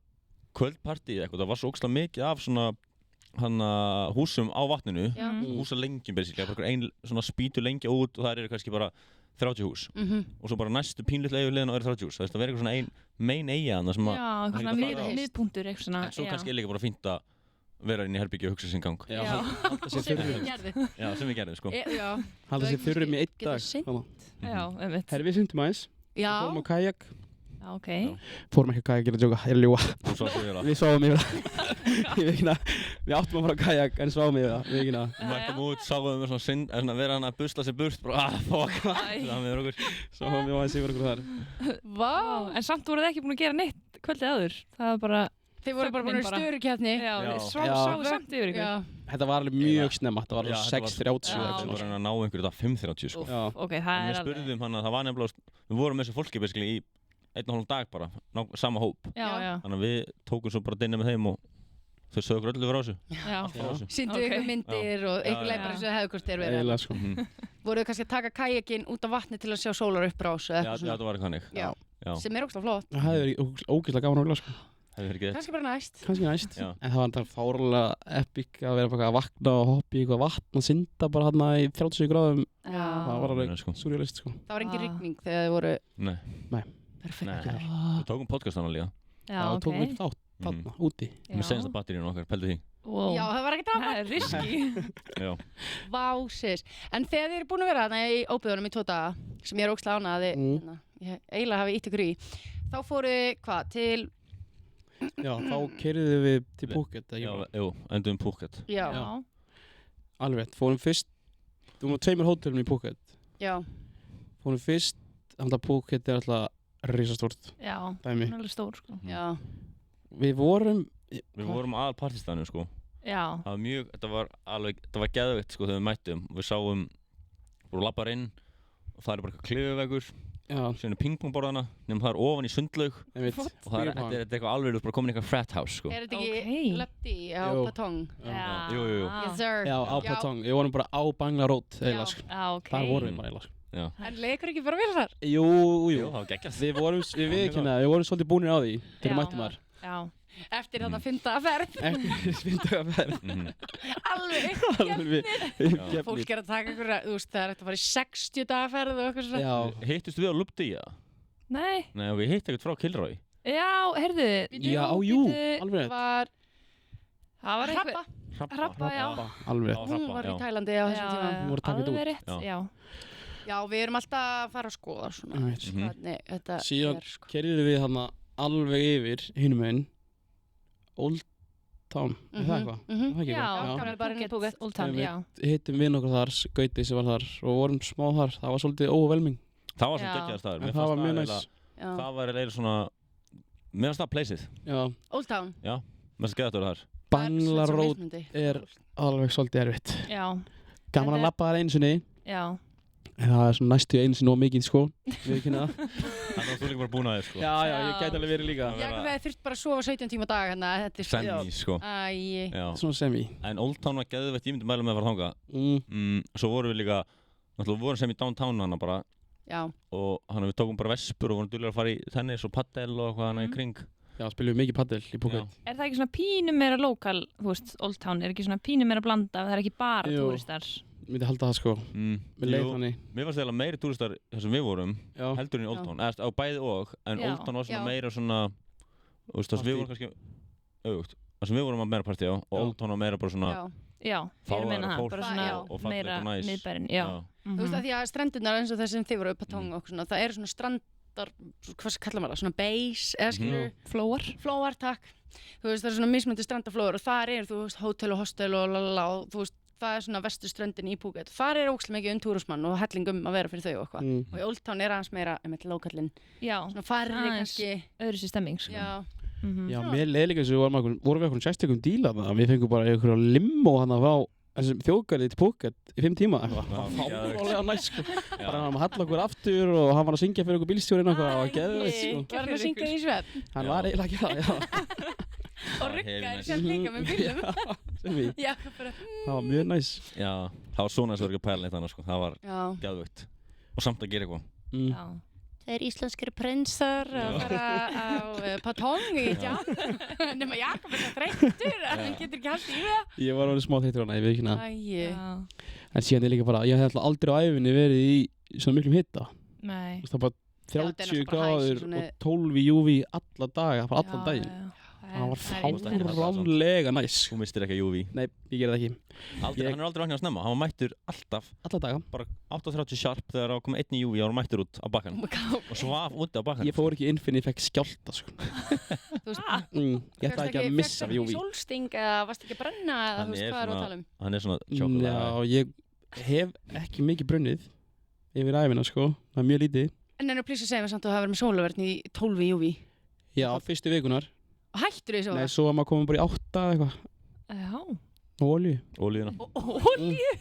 kvöldpartí eitthvað. Það var svo ógeðslega mikið af svona húsum á vatninu. Húsalengjum basically. Bara ein svona spýtu lengja út og það eru kannski bara 30 hús og svo bara næstu pínlítið yfirliðin og eru 30 hús. Það verður eitthvað svona ein mein eyja þarna sem að... Já, eitthvað svona miðpunktur eitthvað svona. En svo kannski líka bara fínt að vera inn í herbyggju og hugsa sinn gang. Já, sem við gerðum. Já, sem við gerðum, sko. Halda sér þurrum í 1 dag. Já, einmitt. Herri, við syndum aðeins. Já. Fórum á kajak. Já, ok. Fórum ekki á kajak, ég er að djóka, ég er að ljúga. Við sváum yfir það. Við áttum að fara á kajak en sváum yfir það. Við mættum út, sáum við svona vera hann að busla sér burt, bara fuck. Það með okkur. Sáum við aðeins yfir okkur þar. Vá, en samt voruð þið ekki búin að gera neitt kvöldið áður. Það var bara... Þið voru bara búin að störukeppni. Já, sváðu samt yfir ykkur. Þetta var alveg mjög snemma, þetta var 6:30. Við vorum að ná einhverju þetta 5:30, sko. Ok, það er alveg... Við spurðum hann að það var nefnilega, við vorum með þessu fólki basically í 1,5 dag bara, sama hóp. Já. Þannig að við tókum svo bara dinner með þeim og þau sögur öllu frá þessu. Sýndu ykkur myndir og ykkur leið bara eins og hefðu hvort þeir verið. Eiginlega, sko. Voruð þið kannski að taka kajakinn út á vatni til að sjá sólaruppbrás eða eitthvað svona? Já, það var eitthvað hannig. Já, sem er ógeðslega flott. Það hefði verið ógeðslega gaman að sko. Kannski bara næst. Kannski næst. En það var þetta fárlega epic að vera bara að vakna og hoppa í eitthvað vatn og synda bara hérna í 37 gráðum. Það var alveg surrealist, sko. Það var engin rigning þegar þið voru... Nei. Perfekt. Við tókum podcastana líka. Já, við tókum eitt þátt þarna, úti. Með sensta batteríun okkar, pældu því. Já, það var ekkert það er risky. Já. Vá, sis. En þegar þið eru búin að vera þarna í óbyggðunum í 2 daga, sem ég er ógeðslega ánægð að ég eiginlega hafi ítt ykkur í, þá fóruð þið hvað, til... Já, þá keyrðum við til Phuket. Já, endum Phuket. Já. Alveg rétt, fórum fyrst, við vorum á 2 hótelum í Phuket. Já. Fórum fyrst, þannig að Phuket er alltaf risastórt. Já, dæmi. Hún er alveg stór, sko. Já. Við vorum aðal partístaðnum, sko. Já. Það var mjög, þetta var geðveikt, sko, þegar við mættum. Við sáum, vorum lappar inn og það er bara eitthvað klifuveggur. Já. Síðan er pingpongborðana, nefnum það er ofan í sundlaug. Og það er eitthvað alveg bara komin í eitthvað frat house, sko. Er þetta ekki Lepti á Patong? Jú. Yes, sir. Já, á Patong. Við vorum bara á Bangla Road, eiginlega, sko. Þar vorum við bara, eiginlega, sko. En leikur ekki bara vel þar? Jú. Það var geggjast. Við vorum svolítið búnir á því til að mættum þar. Já. Eftir þetta 5 daga ferð. Eftir 5 daga ferð. Alveg. Fólk er að taka ykkur, þú veist, það er eftir að fara í 60 daga ferð og eitthvað svona. Já. Hittustu við á Lubdi, eða? Nei. Nei, ok, hitt ekkert frá Kilroy. Já, heyrðu. Já, jú, alveg. Það var eitthvað. Hrappa, já. Alveg rétt. Hún var í Tælandi á þessum tíma. Hún voru að taka þetta út. Alveg rétt, já. Já, við erum alltaf að fara að skoða svona. Hvernig þetta síðan er, sko. Keyrðum við þarna alveg yfir hinum meginn. Old Town, er það eitthvað? Það ekki Já, eitthvað? gamla barinn í Phuket, Old Town, já. Við hittum vinn okkur þar, Gauti sem var þar og vorum smá þar, það var svolítið overwhelming. Það var svona geggjaður staður. En það var mjög næs. Það var eiginlega svona, mér fannst það placeið. Já. Old Town. Já, mér fannst það geðvægt að vera þar. Bangla Road er alveg svolítið erfitt. Já. Gaman að labba þar einu sinni. Já. En það er svona næstu einu sinni og mikið, sko. Við kynna það. Það var þú líka bara búin að þér, sko. Já, ég gæti alveg verið líka. Jakob hefði þurft bara að sofa 17 tíma á dag, hérna, þetta er Semi, sko. Svona semi. En Old Town var geðvægt, ég myndi mæla með að fara þangað. Svo vorum við líka, náttúrulega vorum sem í downtown hana bara. Já. Og við tókum bara vespur og vorum duglegir að fara í tennis og paddel og eitthvað hana í kring. Já, spilum við mikið paddel í Phuket. Er það ekki svona pínu meira lokal, þú veist, Old Town, er ekki svona pínu meira blanda, það er ekki bara túristar? Myndi halda það, sko. Við leið þannig. Mér fannst eiginlega meiri túristar þar sem við vorum, heldur en í Old Town. Eða á bæði og, en Old Town var svona meira svona, þú veist, þar sem við vorum kannski auðvitað. Þar sem við vorum að meira partí á og Old Town var meira bara svona fáara fólk og meira miðbærin, já. Þú veist að því að strendurnar eins og þess sem þið voru upp á Tonga og svona, það eru svona strandar, hvað kallar maður það, svona base, eða skilur, flóar, takk. Þú veist það eru svona mismunandi strandarflóar og þar eru, þú veist, hótel og hostel og lalala og þú veist, það er svona vesturströndin í Phuket. Þar er ógeðslega mikið túrismann og hellingum að vera fyrir þau og eitthvað. Og í Old Town er aðeins meira lókallinn. Já, svona farri kannski. Öðru sér stemming, sko. Já. Já, mér leið líka þess að vorum við eitthvað sérstökum díla þarna. Við fengum bara eitthvað limó hann að fá þessum þjóðgarði til Phuket í 5 tíma eitthvað. Það var fálega næst, sko. Bara hann að halla okkur aftur og hann var að syngja fyrir okkur bílstjórinn eitthvað. Það var geðveikt, sko. Var hann að syngja í svefn? Hann var eiginlega að gera það, og ruggaði sér líka með bílum. Já, bara það var mjög næs. Já, það var svona þess að vera ekki að pæla neitt annars, sko. Það var geðveikt. Og samt að gera eitthvað. Já. Þeir íslenskir prinsar að fara á Patong í nema Jakob er það þreyttur að hann getur ekki haldið í það. Ég var alveg smá þreyttur á hana, ég veit ekki hana. En síðan er líka bara, ég hef aldrei á æfinni verið í svona miklum hitta. Nei. Það var bara 30 gráður og 12 í UV alla daga, bara allan daginn. Það var fáránlega næs. Þú mistir ekki að UV. Nei, ég gerði það ekki. Hann er aldrei vaknað að snemma, hann var mættur alltaf. Alla daga. Bara 8:30 sharp þegar það kom 1 í UV og hann var mættur út á bakkan. Og svaf úti á bakkan. Ég fór ekki inn fyrir ég fekk skjálta, sko. Þú veist, ég ætlaði ekki að missa af UV. Fyrst ekki sólsting eða varst ekki að brenna eða þú veist hvað er að tala um? Hann er svona sjokulega. Já, ég hef ekki mikið brunnið yfir ævina, sko. Það er mjög lítið. En plís að segja mér samt að þú hafa verið með sólarverðni í 12 í UV. Já, fyrstu vikunar. Og hættur því svo? Nei, svo var maður komin bara í 8 eða eitthvað. Já. Og olíu. Olíuna. Olíu?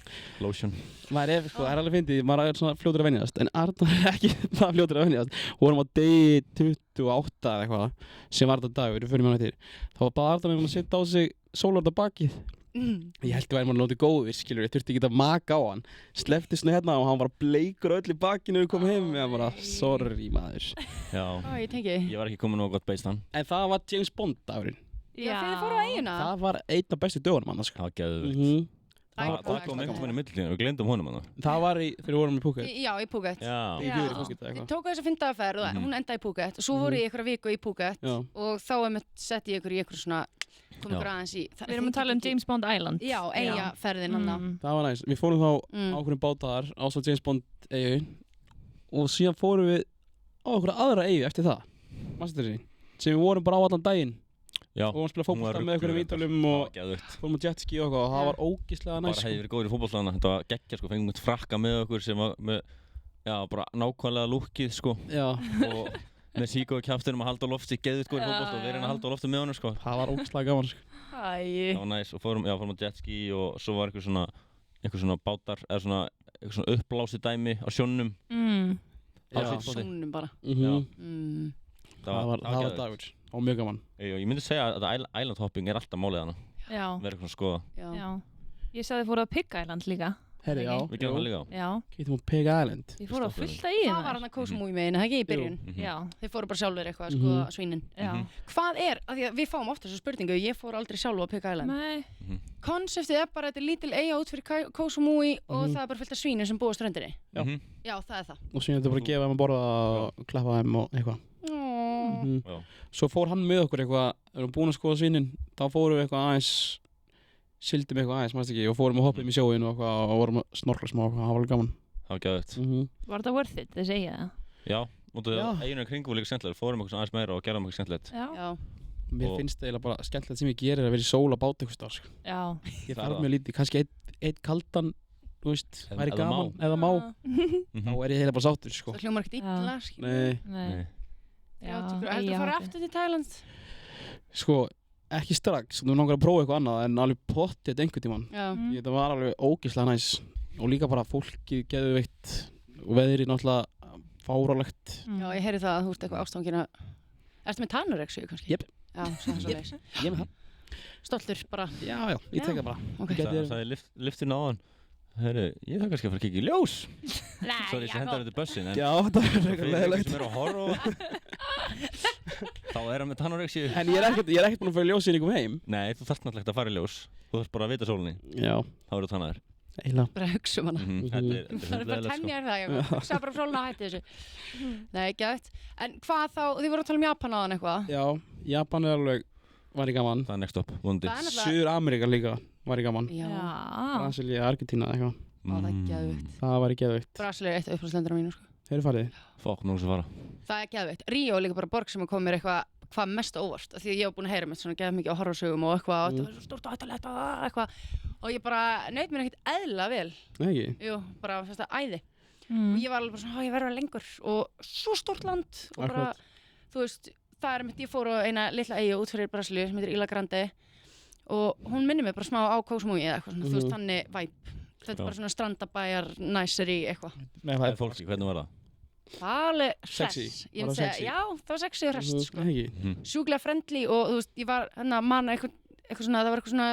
Lotion. Maður er, sko, það er alveg fyndið, maður er svona fljótur að venjast, en Arnar er ekki það fljótur að venjast. Vorum á degi 28 eða eitthvað, sem var þetta dagur, við fyrir mjög nættir. Þá var bara Arnar með að setja á sig sólarverð á bakið. Ég held að væri maður notið góður, skilur, ég þurfti ekki að maka á hann. Sleppti svona hérna og hann var bleikur öll í bakinu og við komum heim með hann bara, sorry maður. Já, ég tengi. Ég var ekki komin á gott beist hann. En það var James Bond dagurinn. Já, þið fóru á eiguna. Það var einn af bestu dögunum hann, sko. Það var geðveikt. Það kom einhvern veginn í millilíðinu, við glemdum honum hann. Það var þegar við vorum í Phuket. Já, í Phuket. Ég tók þess að 5 daga ferð og hún endaði í Phuket og svo voru ég einhverja viku í Phuket og þá setti ég einhverju svona komum ykkur aðeins í. Við erum að tala um James Bond Island. Já, eigaferðin hann. Það var næst. Við fórum þá á okkur bátar á svo James Bond eigu og síðan fórum við á okkur aðra eigu eftir það. Sem við vorum bara á allan daginn. Og vorum að spila fótbolta með okkur í Vítalum og fórum á jetski og það var ógeðslega næst. Bara hefði verið góður í fótboltana, þetta var geggja sko, fengum við frakka með okkur sem var með, bara nákvæmlega lúkkið sko. Og með síkóðu kjaftinum að halda á lofti, geðvitt góður í fótbolta og verið að halda á lofti með honum sko. Það var ógeðslega gaman sko. Það var næst og fórum á jetski og svo var einhver svona bátar, eða svona uppblási dæmi á sjónum. Á sjónum bara. Það var dagur og mjög gaman. Ég myndi segja að island hopping er alltaf málið hana. Já. Verður eitthvað að skoða. Já. Ég sagði þið fóruð á Pig Island líka. Herri, já. Við gerum það líka. Já. Kíktum á Pig Island. Ég fór á fullta í það. Það var hann að Koh Samui meginn, það ekki í byrjun. Já. Þið fóru bara sjálfur eitthvað að skoða svínin. Já. Hvað er, af því að við fáum ofta þessu spurningu, ég fór aldrei sjálf á Pig Island. Nei. Konseptið er bara, þetta er lítil eyja út fyrir Koh Samui og það er bara fullt af svínum sem búa á ströndinni. Já, það er það. Og síðan þetta bara að gefa þeim að borða og klappa þeim og eitthvað. Svo fór hann með okkur eitthvað, við erum búin að skoða svínin, þá fórum við eitthvað aðeins, sildum eitthvað aðeins, maður ekki, og fórum að hoppa í sjóin og vorum að snorkla smá og það var alveg gaman. Það var gæðið. Var það worth it, þessi eiga það? Já, og það eiginu kringu var líka skemmtilegt, fórum eitthvað aðeins meira og gerðum eitthvað skemmtilegt. Já. Mér finnst það eiginlega bara skemmtilegt sem ég gerir að vera í sól að báta eitthvað stað, sko. Já. Ég þarf mjög lítið, kannski einn kaldan, þú veist, væri gaman, eða má. Þá er ég heila bara sáttur, sko. Það hljómar ekkert illa, skilur. Nei. Já, heldur að fara aftur til Thailand? Sko, ekki strax, þú langar að prófa eitthvað annað en alveg pottið einhvern tímann. Þetta var alveg ógeðslega næs og líka bara fólkið geðveikt og veðrið náttúrulega fáránlegt. Já, ég heyri það að þú ert eitthvað ástangin að... Ertu með tannorexíu kannski? Jep. Já, svona leys. Ég með það. Stoltur bara? Já, ég tek það bara. Það er liftin á hann. Herru, ég þarf kannski að fara að kíkja í ljós. Sorry, ég hendar þetta bussin. Já, það er eitthvað leiðilegt. Fyrir sem er að horfa. Þá er hann með tannorexíu. En ég er ekkert búin að fara í ljóssýningum heim. Nei, þú þarft náttúrulega að fara í ljós. Þú þarft bara að vita sólinni. Já. Þá eru tannaðir. Eiginlega. Bara hugsa hana. Þetta er bara temja það, ég hugsa bara sólina að hætti þessu. Nei, ekki aðeitt. En hvað þá, þið voru að tala um Japan á hann eitthvað? Já, Japan er alveg, var í gaman. Það er next up, vonandi. Suður-Ameríka líka var í gaman. Já. Brasilía, Argentína eitthvað. Það er geðveikt. Það var í geðveikt. Brasilía er eitt af uppáhaldslendurum mínu, sko. Hefur farið? Fokk, nú sem fara. Það er geðveikt. Ríó er líka bara borg sem kom mér hvað mest óvart. Því að ég var búin að heyra mér svona geð mikið á horrorsögum og eitthvað og þetta var svo stórt og hættulegt og eitthvað. Og ég bara naut mér ekkert eðlilega vel. Nei ekki? Jú, bara þetta æði. Og ég var alveg bara svona, ég verður lengur og svo stórt land og bara, þú veist, það er mitt, ég fór á eina litla eyju út fyrir Brasilíu sem heitir Ilha Grande og hún minnir mig bara smá á Koh Samui eða eitthvað svona, þú veist, þannig væp. Þetta er bara svona strandabæjar, næseri, eitthvað. Nei, það er fólki, hvernig var það? Það var alveg sexy. Ég myndi segja, já, það var sexy og hress, sko. Sjúklega friendly og þú veist, ég var hérna að manna eitthvað svona, það var eitthvað svona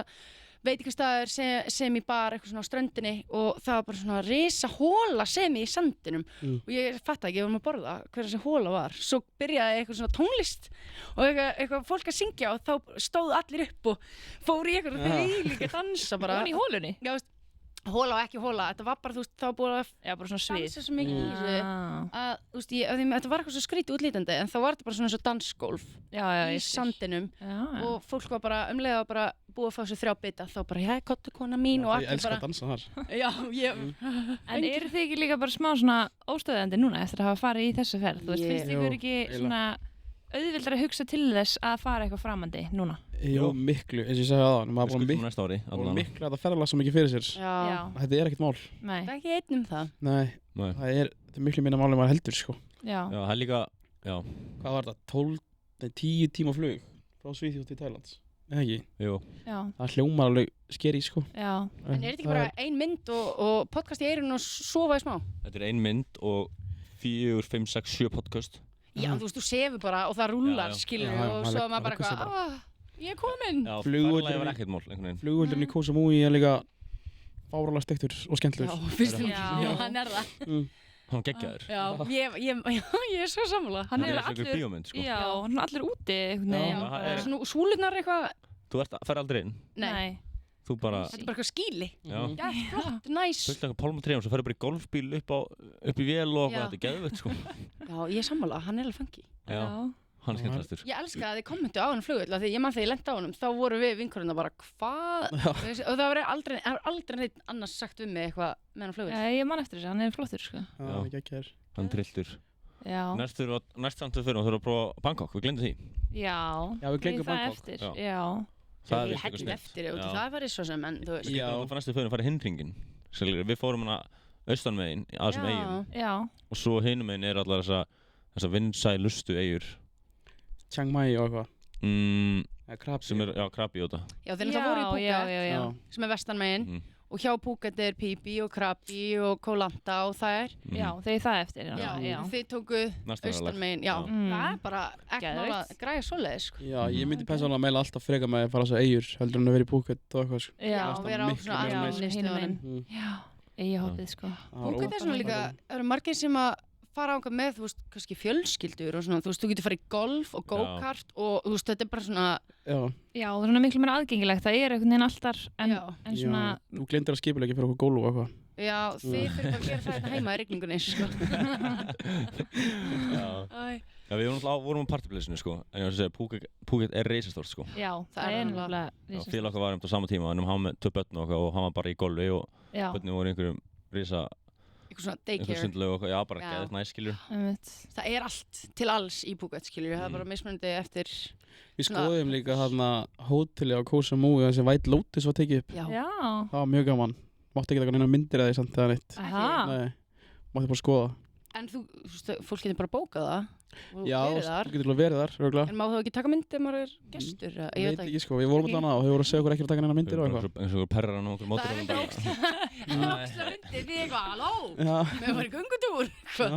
veitingastæður sem í bar eitthvað svona á ströndinni og það var bara svona risa hóla sem í sandinum og ég fattaði ekki, ég var með að borða hver þessi hóla var. Svo byrjaði eitthvað svona tónlist og eitthvað fólk að syngja og þá stóðu allir upp og fóru í eitthvað þvílíka dansa bara. Hún í hólunni? Já, veist, hóla og ekki hóla, þetta var bara, þú veist, þá búið að bara svona svið. Dansa svo mikið í þessu að, þú veist, þetta var eitthvað svo skrítið útlítandi en þá var þetta bara svona eins og dansgólf í sandinum og fólk var bara umlega bara búið að fá sér 3 bita þá bara, já, kottu kona mín og allir bara. Ég elska að dansa þar. Já, En eru þið ekki líka bara smá svona óstöðandi núna eftir að hafa farið í þessu ferð? Þú veist, finnst ykkur ekki svona auðveldar að hugsa til þess að fara eitthvað framandi núna? Jú, miklu, eins og ég sagði aðan, maður Við næsta ári, bara miklu að það ferðalag svo mikið fyrir sér. Já. Þetta er ekkert mál. Nei. Það er ekki einn það. Nei, það er miklu minna mál en maður heldur, sko. Já, það er líka, já. Hvað var það, 10 tíma flug frá Svíþjóð til Tælands? Nei, ekki? Jú. Já. Það hljómar alveg skeri, sko. Já. En er þetta ekki bara ein mynd og podcast í eyrun og sofa í smá? Þetta er ein mynd og 4, 5, 6, 7 podcast. Já, þú veist, þú sefur bara og það rúlar, skilur og svo maður bara eitthvað, ég er komin. Já, ferðalagi var ekkert mál, einhvern veginn. Flugvöldurinn í Koh Samui er líka fáralega steiktur og skemmtilegur. Já, fyrst þú, já, hann er það. Hann geggjaður. Já, ég er svo sammála. Hann er allir bíómynd, sko. Já, hann er allir úti, einhvern veginn. Já, svona súlurnar eitthvað. Þú fer aldrei inn. Nei. Þú bara... Þetta er bara eitthvað skíli. Já. Já, flott, næs. Þú veist eitthvað pálmatrén og svo ferðu bara í golfbíl upp í vél og þetta er geðveikt, sko. Já, ég er sammála, hann er alveg funky. Já, hann er skemmtilegastur. Ég elska að þið kommentu á hann flugvöll því ég man þegar ég lenti á honum, þá voru við vinkonurnar bara hvað? Og það var aldrei neitt annars sagt við mig eitthvað með hann flugvöll. Já, ég man eftir þessu, hann er flottur, sko. Já, geggjaður. Hann trilltur. Já. Næst samt við fyrir og þurfum að prófa Bangkok, við glemdum því. Já, við glengum Bangkok. Já. Það er heldur eftir, það var svo sem, en þú veist. Já. Það var næstu fyrir að fara hindringin. Við fórum hana austanmegin, að þessum eyjum. Já. Og svo hinum megin er allar þessa vindsælustu eyjur. Chiang Mai og eitthvað. Sem er, já, Krabi og það. Já, þeir náttúrulega voru í Phuket, sem er vestanmegin. Og hjá Phuket er Pipi og Krabi og Koh Lanta og það er. Já, þeir það eftir. Já, þið tóku austanmegin. Já, það er bara ekki nála græða svoleiðis, sko. Já, ég myndi persónulega meila alltaf freka með að fara þessar eyjur heldur en að vera í Phuket og eitthvað, sko. Já, vera á svona aðeins stöðunum. Já, eyjahoppið, sko. Phuket er svona líka, það eru margir sem að fara ánga með, þú veist, kannski fjölskyldur og svona, þú veist, þú getur farið í golf og go-kart og þú veist, þetta er bara svona... Já, það er svona miklu meira aðgengilegt, það er einhvern veginn alltar en svona... Já, þú glindir að skipulegja fyrir okkur golf og eitthvað. Já, þið fyrir að gera það heima í rigningunni, sko. Já, við vorum á partyplaceinu, sko, en ég var að segja, Phuket er reisastórt, sko. Já, það er nefnilega reisastórt. Félag okkar var á sama tíma, en hann var með 2 börn og hann var bara í golfi og börnin voru einhverjum risa... eitthvað svona Eitthvað daycare. sundlaug og já, bara Já. geðið næst, skilur. Það er allt til alls í Phuket, skilur. Það er bara mismunandi eftir... Við skoðum líka þarna hóteli á Koh Samui þessi White Lotus var tekið upp. Já. Það var mjög gaman. Mátti ekki taka neina myndir eða því samt eða neitt. Nei, mátti bara skoða. En þú veist, fólk getur bara bókað það. Já, þú getur alveg verið þar, röglega. En má þú ekki taka myndir ef maður er gestur? Ég veit ekki sko, við vorum alltaf annað og þau voru að segja okkur ekki að taka neina myndir og eitthvað. Eins og okkur perrar hann og okkur mótur Það er enda ókslega myndir, við eitthvað, halló, með að fara í göngutúr. Það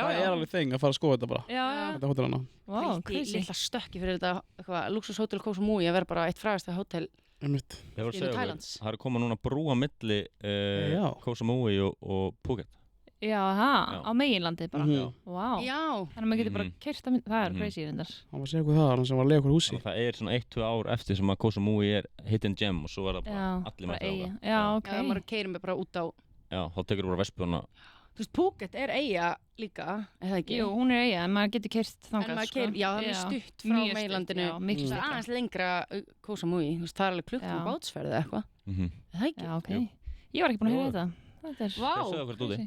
er alveg þeng að fara að skoða þetta bara. Þetta hótel hana. Pældi lilla stökki fyrir þetta luxushótel Koh Samui að vera bara eitt frægasta hótel í Thailands. Það er komað núna brú á milli Koh Samui og Phuket. Já, á meginlandi bara. Vá. Já. Þannig að maður getur bara keyrt að það er crazy reyndar. Það var að segja eitthvað það, hann sem var að lega okkur húsi. Það er svona 1-2 ár eftir sem að Koh Samui er hidden gem og svo er það bara allir mættir á það. Já, ok. Já, maður keyrir mig bara út á... Já, þá tekur þú bara vespuna. Þú veist, Phuket er eyja líka, er það ekki? Jú, hún er eyja, en maður getur keyrt þangað, sko. Já, það er stutt frá meginlandinu. Það er aðeins lengra Koh Samui, þú veist, það er alveg klukkum bátsferði eitthvað. Er það ekki? Já, ok. Ég var ekki búin að heyra þetta. Vá,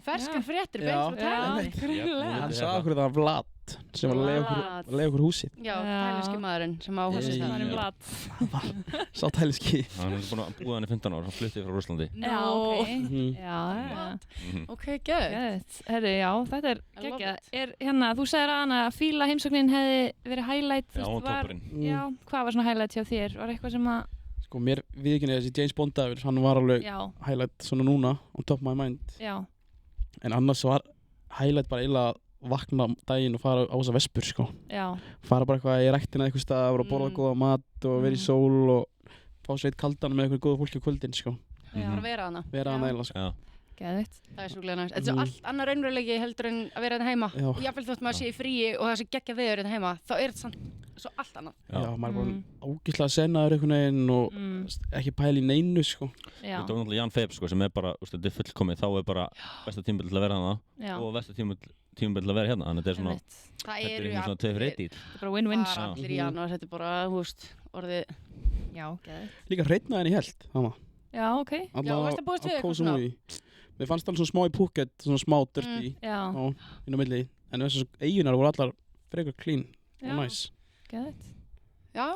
ferskar fréttir beint frá Thailand. Hann sagði okkur það var Vlad sem var að lega okkur húsið. Já, thailandski maðurinn sem á húsið það. Maðurinn Vlad. Sá thailandski. Hann er búin að búa hann í 15 ár, hann fluttið frá Rússlandi. Já, ok. Já. Ok, gött. Herru, já, þetta er geggjað. Hérna, þú segir að hana fíla heimsóknin hefði verið highlight. Já, toppurinn. Já, hvað var svona highlight hjá þér? Var eitthvað sem að... Sko mér viðkynni þessi James Bond dagur, hann var alveg highlight svona núna on top of my mind. Já. En annars var highlight bara eiginlega að vakna daginn og fara á þessa vespur sko. Já. Fara bara eitthvað í ræktina eitthvað stað, bara borða góða mat og vera í sól og fá sveit kaldan með eitthvað góða fólki á kvöldin sko. Já, bara vera hana. Vera hana eiginlega sko. Geðvitt. Það er sjúklega næst. Þetta er svo allt annar raunveruleiki heldur en að vera hérna heima. Og jáfnvel þótt maður sé í fríi og það sé geggja veður hérna heima, þá er þetta samt svo allt annað. Já, maður er bara ágæslega sennaður einhvern veginn og ekki pæla í neinu sko. Þetta var náttúrulega Jan Feib sko sem er bara, þetta er fullkomið, þá er bara besta tímabil til að vera hana og versta tímabil til að vera hérna, þannig að þetta er svona 2 fyrir 1 dýr. Þetta er bara win-win. Það er allir í janúar, þetta er bara, þú veist, orðið... Já, geðvitt. Líka hreitnaði en ég held, þannig. Já, ok. Já, varst að búist við eitthvað svona? Mér fannst alveg svona smá í Phuket, svona smá dirty inn á milli, en þess að eigunar voru allar frekar clean og nice. Geðvitt. Já,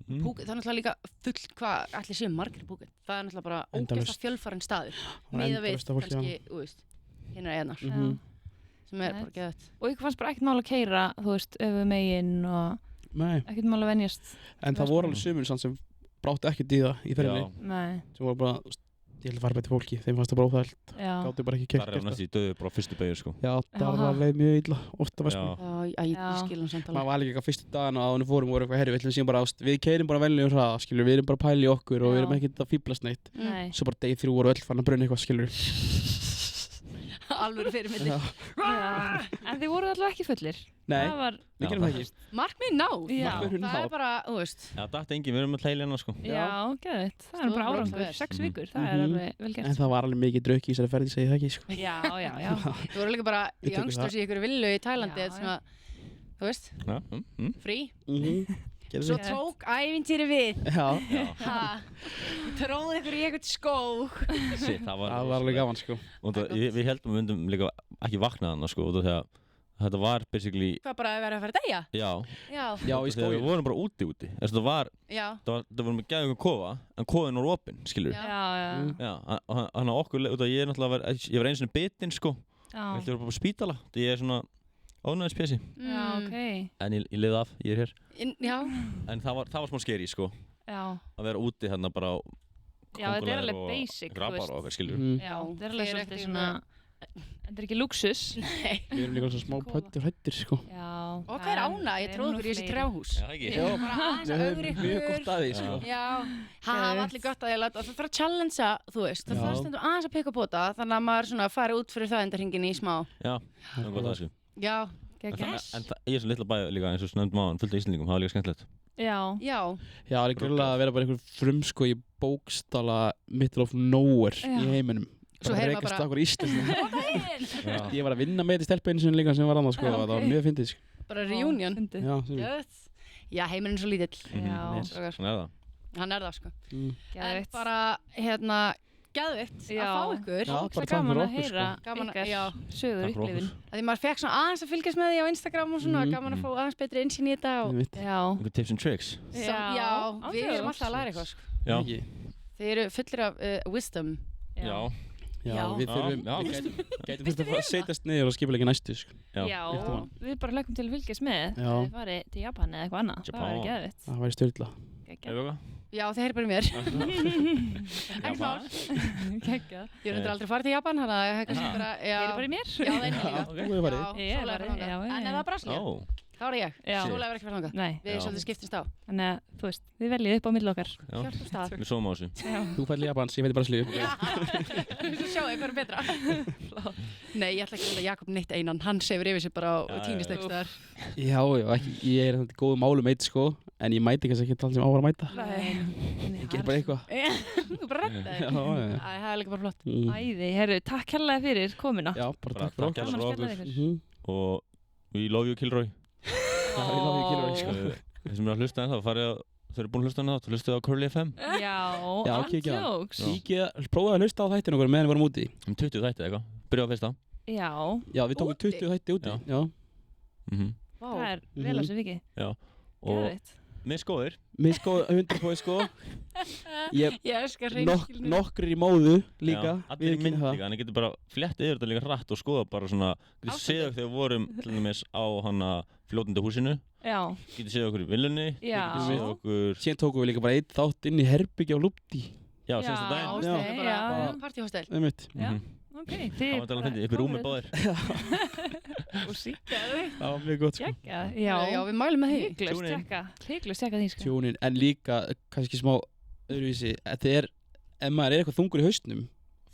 Phuket, það er náttúrulega líka full hvað allir séu margir Phuket. Það er náttúrulega bara ógeðslega fjölfarinn staður. Miðað við kannski, þú veist, hinnar einar. Sem er bara geðvægt. Og ykkur fannst bara ekkert mál að keyra, þú veist, öfu megin og ekkert mál að venjast. En það voru alveg sumir sem bráttu ekkert í það í ferðinni. Sem voru bara, ég held að fara betið fólki, þeim fannst það bara óþægilt. Gáttu bara ekki keyrt. Það er næst í döðu bara fyrstu beygju sko. Já, það var leið mjög illa, ofta vestum. Já, ég skil hann samt alveg. Maður var líka eitthvað fyrstu dagana að við fórum og voru eitthvað, herri, við ætlum að síðan bara, við keyrum bara venjulegum hraða, skilur, við erum bara að pæla í okkur og við erum ekkert að fíblast neitt. Svo bara day 3 voru öll fann að brunna eitthvað, skilur. Alveg fyrirmyndir. En þið voru allavega ekki fullir. Nei, við gerum það ekki. Markmið náð. Það er bara, þú veist. Já, þetta engin, við erum með heilina sko. Já, geðvitt. Það er bara árangur, 6 vikur, það er alveg vel gert. En það var alveg mikið drauk í þessari ferð, segi það ekki sko. Já. Þú voru líka bara youngsters í ykkur villu í Tælandi, svona, þú veist, frí. Svo tók ævintýri við. Tróði ykkur í eitthvað skóg. Það var alveg gaman sko. Við heldum að við myndum líka ekki vakna þarna sko, þegar þetta var basically... Hvað, bara að vera að fara að deyja? Já, í skógi. Við vorum bara úti. Það vorum að gæða ykkur kofa, en kofin var opinn, skilur. Já, hann á okkur, ég var einu sinni bitinn sko. Ég ætti að vera bara á spítala. Ég er svona ánægðispesi. Já, ok. En ég liði af, ég er hér. Já. En það var smá skeri sko. Já. Að vera úti hérna bara á þetta er alveg basic, grabar og okkar, skilur. Já, þetta er alveg svolítið svona... Þetta er ekki luxus. Nei. Við erum líka svona smá pöttur hættir sko. Já. Og hvað er ána? Ég tróði ykkur í þessi trjáhús. Já, ekki. Já, bara aðeins að auðvira ykkur. Mjög gott að því sko. Já. Það var allir gott að ég láta. Það þarf að challengea, þú veist. Það þarf stundum aðeins að peka på það. Þannig að maður svona fari út fyrir þægindarhringin í smá. Já, það var gott að þessu. Já. En ég er svona litla bæ líka eins og nefnd maður, fullt af Íslendingum, það var líka skemmtilegt. Já. Já, það er grunlega að vera bara einhver frumsko í bókstala middle of nowhere í heiminum. Svo heyrir maður bara Ég var að vinna með þetta stelpa einu sinni líka sem var annað sko, það var mjög fyndið sko. Bara reunion. Já, heimurinn er svo lítill. Svona er það. Hann er það sko. Geðveikt. Bara, hérna, geðveikt að Já. fá ykkur. Já, bara Ógeðslega takk gaman fyrir að okkur, heyra Gaman að- ykkar já. sögur Takk fyrir upplifin. Því maður fekk svona aðeins að fylgjast með því á Instagram og svona, gaman að fá aðeins betri innsýn í þetta og Já. Einhver tips and tricks. já, við erum alltaf að læra eitthvað sko. Já. Ekki. Þið eru fullir af wisdom. Já. Já, Já. við þurfum, Já, við gætum þurft að fara að setjast niður og skipulegja næstu, sko. Já. Já, Rétt von. við bara leggjum til að fylgjast með Já. þegar þið farið til Japan eða eitthvað annað. Það Japan. væri geðvitt. Það væri styrla. Hefur við eitthvað? Já, þeir eru bara í mér. Ekki mál. Geggjað. Ég er undir aldrei farið til Japan, þannig að það er kannski bara, já. Þeir eru bara í mér. Já, það er líka. Þú hefur farið. Já, Ég hef Sóla er farið, þangað. já, já, En já. ef það er Brasilía, Ó. þá er ég. Já. Sóla hefur ekki farið þangað. Nei, Við Já. svolítið skiptumst á. þannig að þú veist, við veljið upp á milli okkar. Já. Hjálpum stað. Við sofum á þessu. Já. Þú fæði Japans, ég fæði Brasilíu. Já, svo sjáu ég hverju betra. Nei, ég ætla ekki að leta Jakob neitt einan. Hann sefur yfir sig bara Já, og já. týnist eitthvað þar. Já, ekki, ég er þetta góðu málum eitt, sko. En ég mæti kannski ekki allt sem á að mæta. Ég ger bara eitthvað. Þú bara reddaði. Já, já. Æ, það er líka bara flott. Æði, herru, takk kærlega fyrir komuna. Já, bara Bara takk fyrir takk okkur. Gaman að fyrir spjalla okkur. við ykkur. Og we love you, Kilroy. Já, ég love you, Kilroy, sko. Þeir sem eru að hlusta en þá farið að þau eru búin að hlusta en þá hlustuðu á Curly FM. Já, Já, kíkja. andjóks. Kíkja, prófaði að hlusta á þættinu okkur meðan við vorum úti. 20 þætti eitthvað. Byrja á fyrsta. Já, Já, við tókum Úti? 20 þætti úti. Já. Já. það Vá. er vel að sér vikið. Og Geðvitt. misgóðir. Mér sko 100% sko. Ég Ég elskar reynskilni. nokkrir í móðu líka. Allir í mynd viðurkenni það. líka. Þannig getur bara flettið yfir þetta líka hratt og skoða bara svona. Getur séð okkur þegar við vorum til dæmis á hana fljótandi húsinu. Já, Getur séð okkur í villunni. Já. Getur séð okkur. Síðan tókum við líka bara eitt þátt inn í herbyggja á Lúpti. Já, senstu Já. daginn. Hóstel, Já. bara Já. partíhóstel. Einmitt. já, ok. Það var talað að fyndi. Upp í rúmi báðir. Og síkjaðu. Það var mjög gott sko. Gekkja, Já, já. við mælum með því. Hygglust Tune in. tjekka. Hygglust tjekka því, sko. Tjónin, en líka kannski smá öðruvísi. Þetta er, ef maður er eitthvað þungur í haustnum,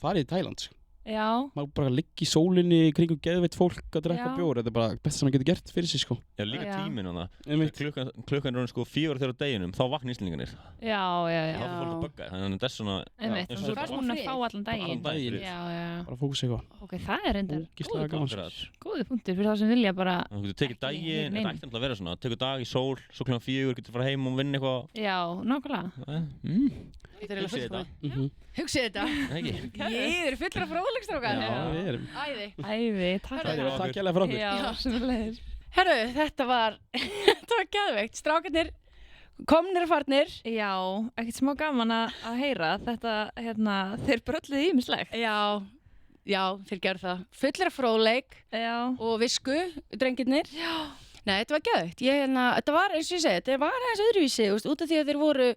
farið í Tæland sko. Já, Maður bara liggi í sólinni kringum geðveitt fólk að drekka Já. bjór. Þetta er bara besta sem maður getur gert fyrir sig sko. Já, líka Já. tíminn hana. Einmitt. Klukkan er sko 4 þegar á deginum. Þá vakna Íslendingarnir. já, já, Þá já. er fólk að bugga. Þannig að þetta er svona. Einmitt, eins og þú þetta ert bara- búin að fá allan Allan daginn. daginn. Já, já. Bara fókus eitthvað. Ok, það er reyndar Ógeðslega gaman sko. Akkurat. góði punktur fyrir þá sem vilja bara, Þú getur tekið Ekki daginn, hér þetta neinu. ætti alltaf að vera svona. Tekur dag í sól, svo klukkan 4, getur fara heim og vinna eitthvað. já, nákvæmlega. Þetta er eiginlega Hugsið þetta. fullkomið. Hugsið þetta. Ekki? Ég er fullur af fróðleikstrákar. Já, við erum. Æði. Æði, takk Herðu, fyrir. Takk hérlega fyrir okkur. Já, Já. sem leiðir. Herru, þetta var geðveikt. Strákarnir komnir og farnir. Já, ekkert smá gaman að heyra þetta, þeir brölluðu ýmislegt. Já, þeir gerðu það. Fullir af fróðleik Já, og visku, drengirnir. Já. Nei, þetta var geðveikt. Þetta var, eins og ég segi, þetta var aðeins öðruvísi, þú veist, út af því að þeir voru,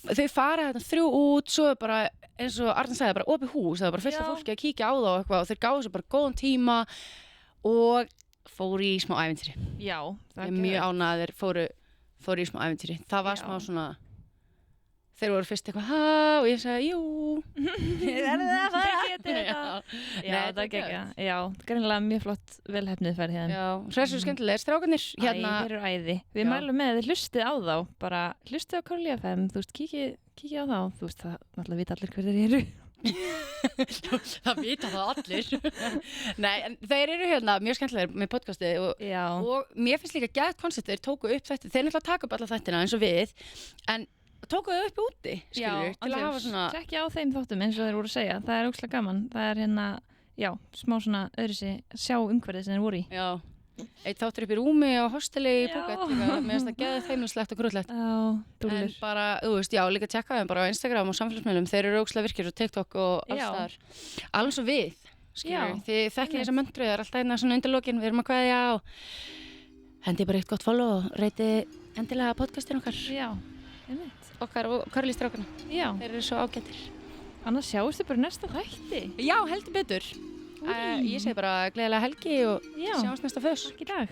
þau fara þarna 3 út, svo er bara, eins og Arnar sagði, bara opið hús, það var bara fullt af Já. fólki að kíkja á það og eitthvað og þeir gáðu svo bara góðan tíma og fóru í smá ævintýri. já, það Ég er mjög ánægð að þeir fóru í smá ævintýri. Það var Já. smá svona, þeir voru fyrst eitthvað, ha, og ég sagði, jú, er það að fara? Þið getið þetta. Já. Já, Nei, það þetta er gekkja. Já, greinilega mjög flott velhefnið ferð hérna. Já, svo er svo skemmtilegir strákarnir, Æ, hérna, þeir eru æði. Við Já. mælum með að þið hlustið á þá, bara hlustið á Curly FM, þú veist, kíkið á þá, þú veist, það náttúrulega vita allir hver þeir eru. það vita það allir. Nei, en þeir eru hérna mjög skemmtilegir með podcastið Já, og mér finnst líka gætt koncept, þeir tóku upp þetta, þeir náttúrulega taka upp alla þættina eins og við, en tóku þau upp úti, skilur, til að hafa svona, Tjekkja á þeim þáttum eins og þeir voru að segja, það er ókslega gaman, það er hérna, já, smá svona öðruvísi, sjá umhverfið sem þeir voru í. já, eitt þáttur upp í rúmi á hosteli í Já. Phuket, líka, mér finnst það geðið heimilislegt og grútlegt. Já, En dúllur. bara, þú veist, já, líka tjekka þeim bara á Instagram og samfélagsmiðlum, þeir eru ókslega virkir og TikTok og alls Já. þar. Alveg svo við, skilur, Já. þið þekkið þessa möntru, það er alltaf einna svona undir lokin, við erum að kveðja og hendi bara eitt gott follow og reyti endilega podcastin Já, einmitt. okkar og Curly-strákana. Já, Þeir eru svo ágættir. annars sjáumst þið bara í næsta þætti. Já, heldur betur. Ég segi bara gleðilega helgi og Já, sjáumst næsta föss. takk í dag.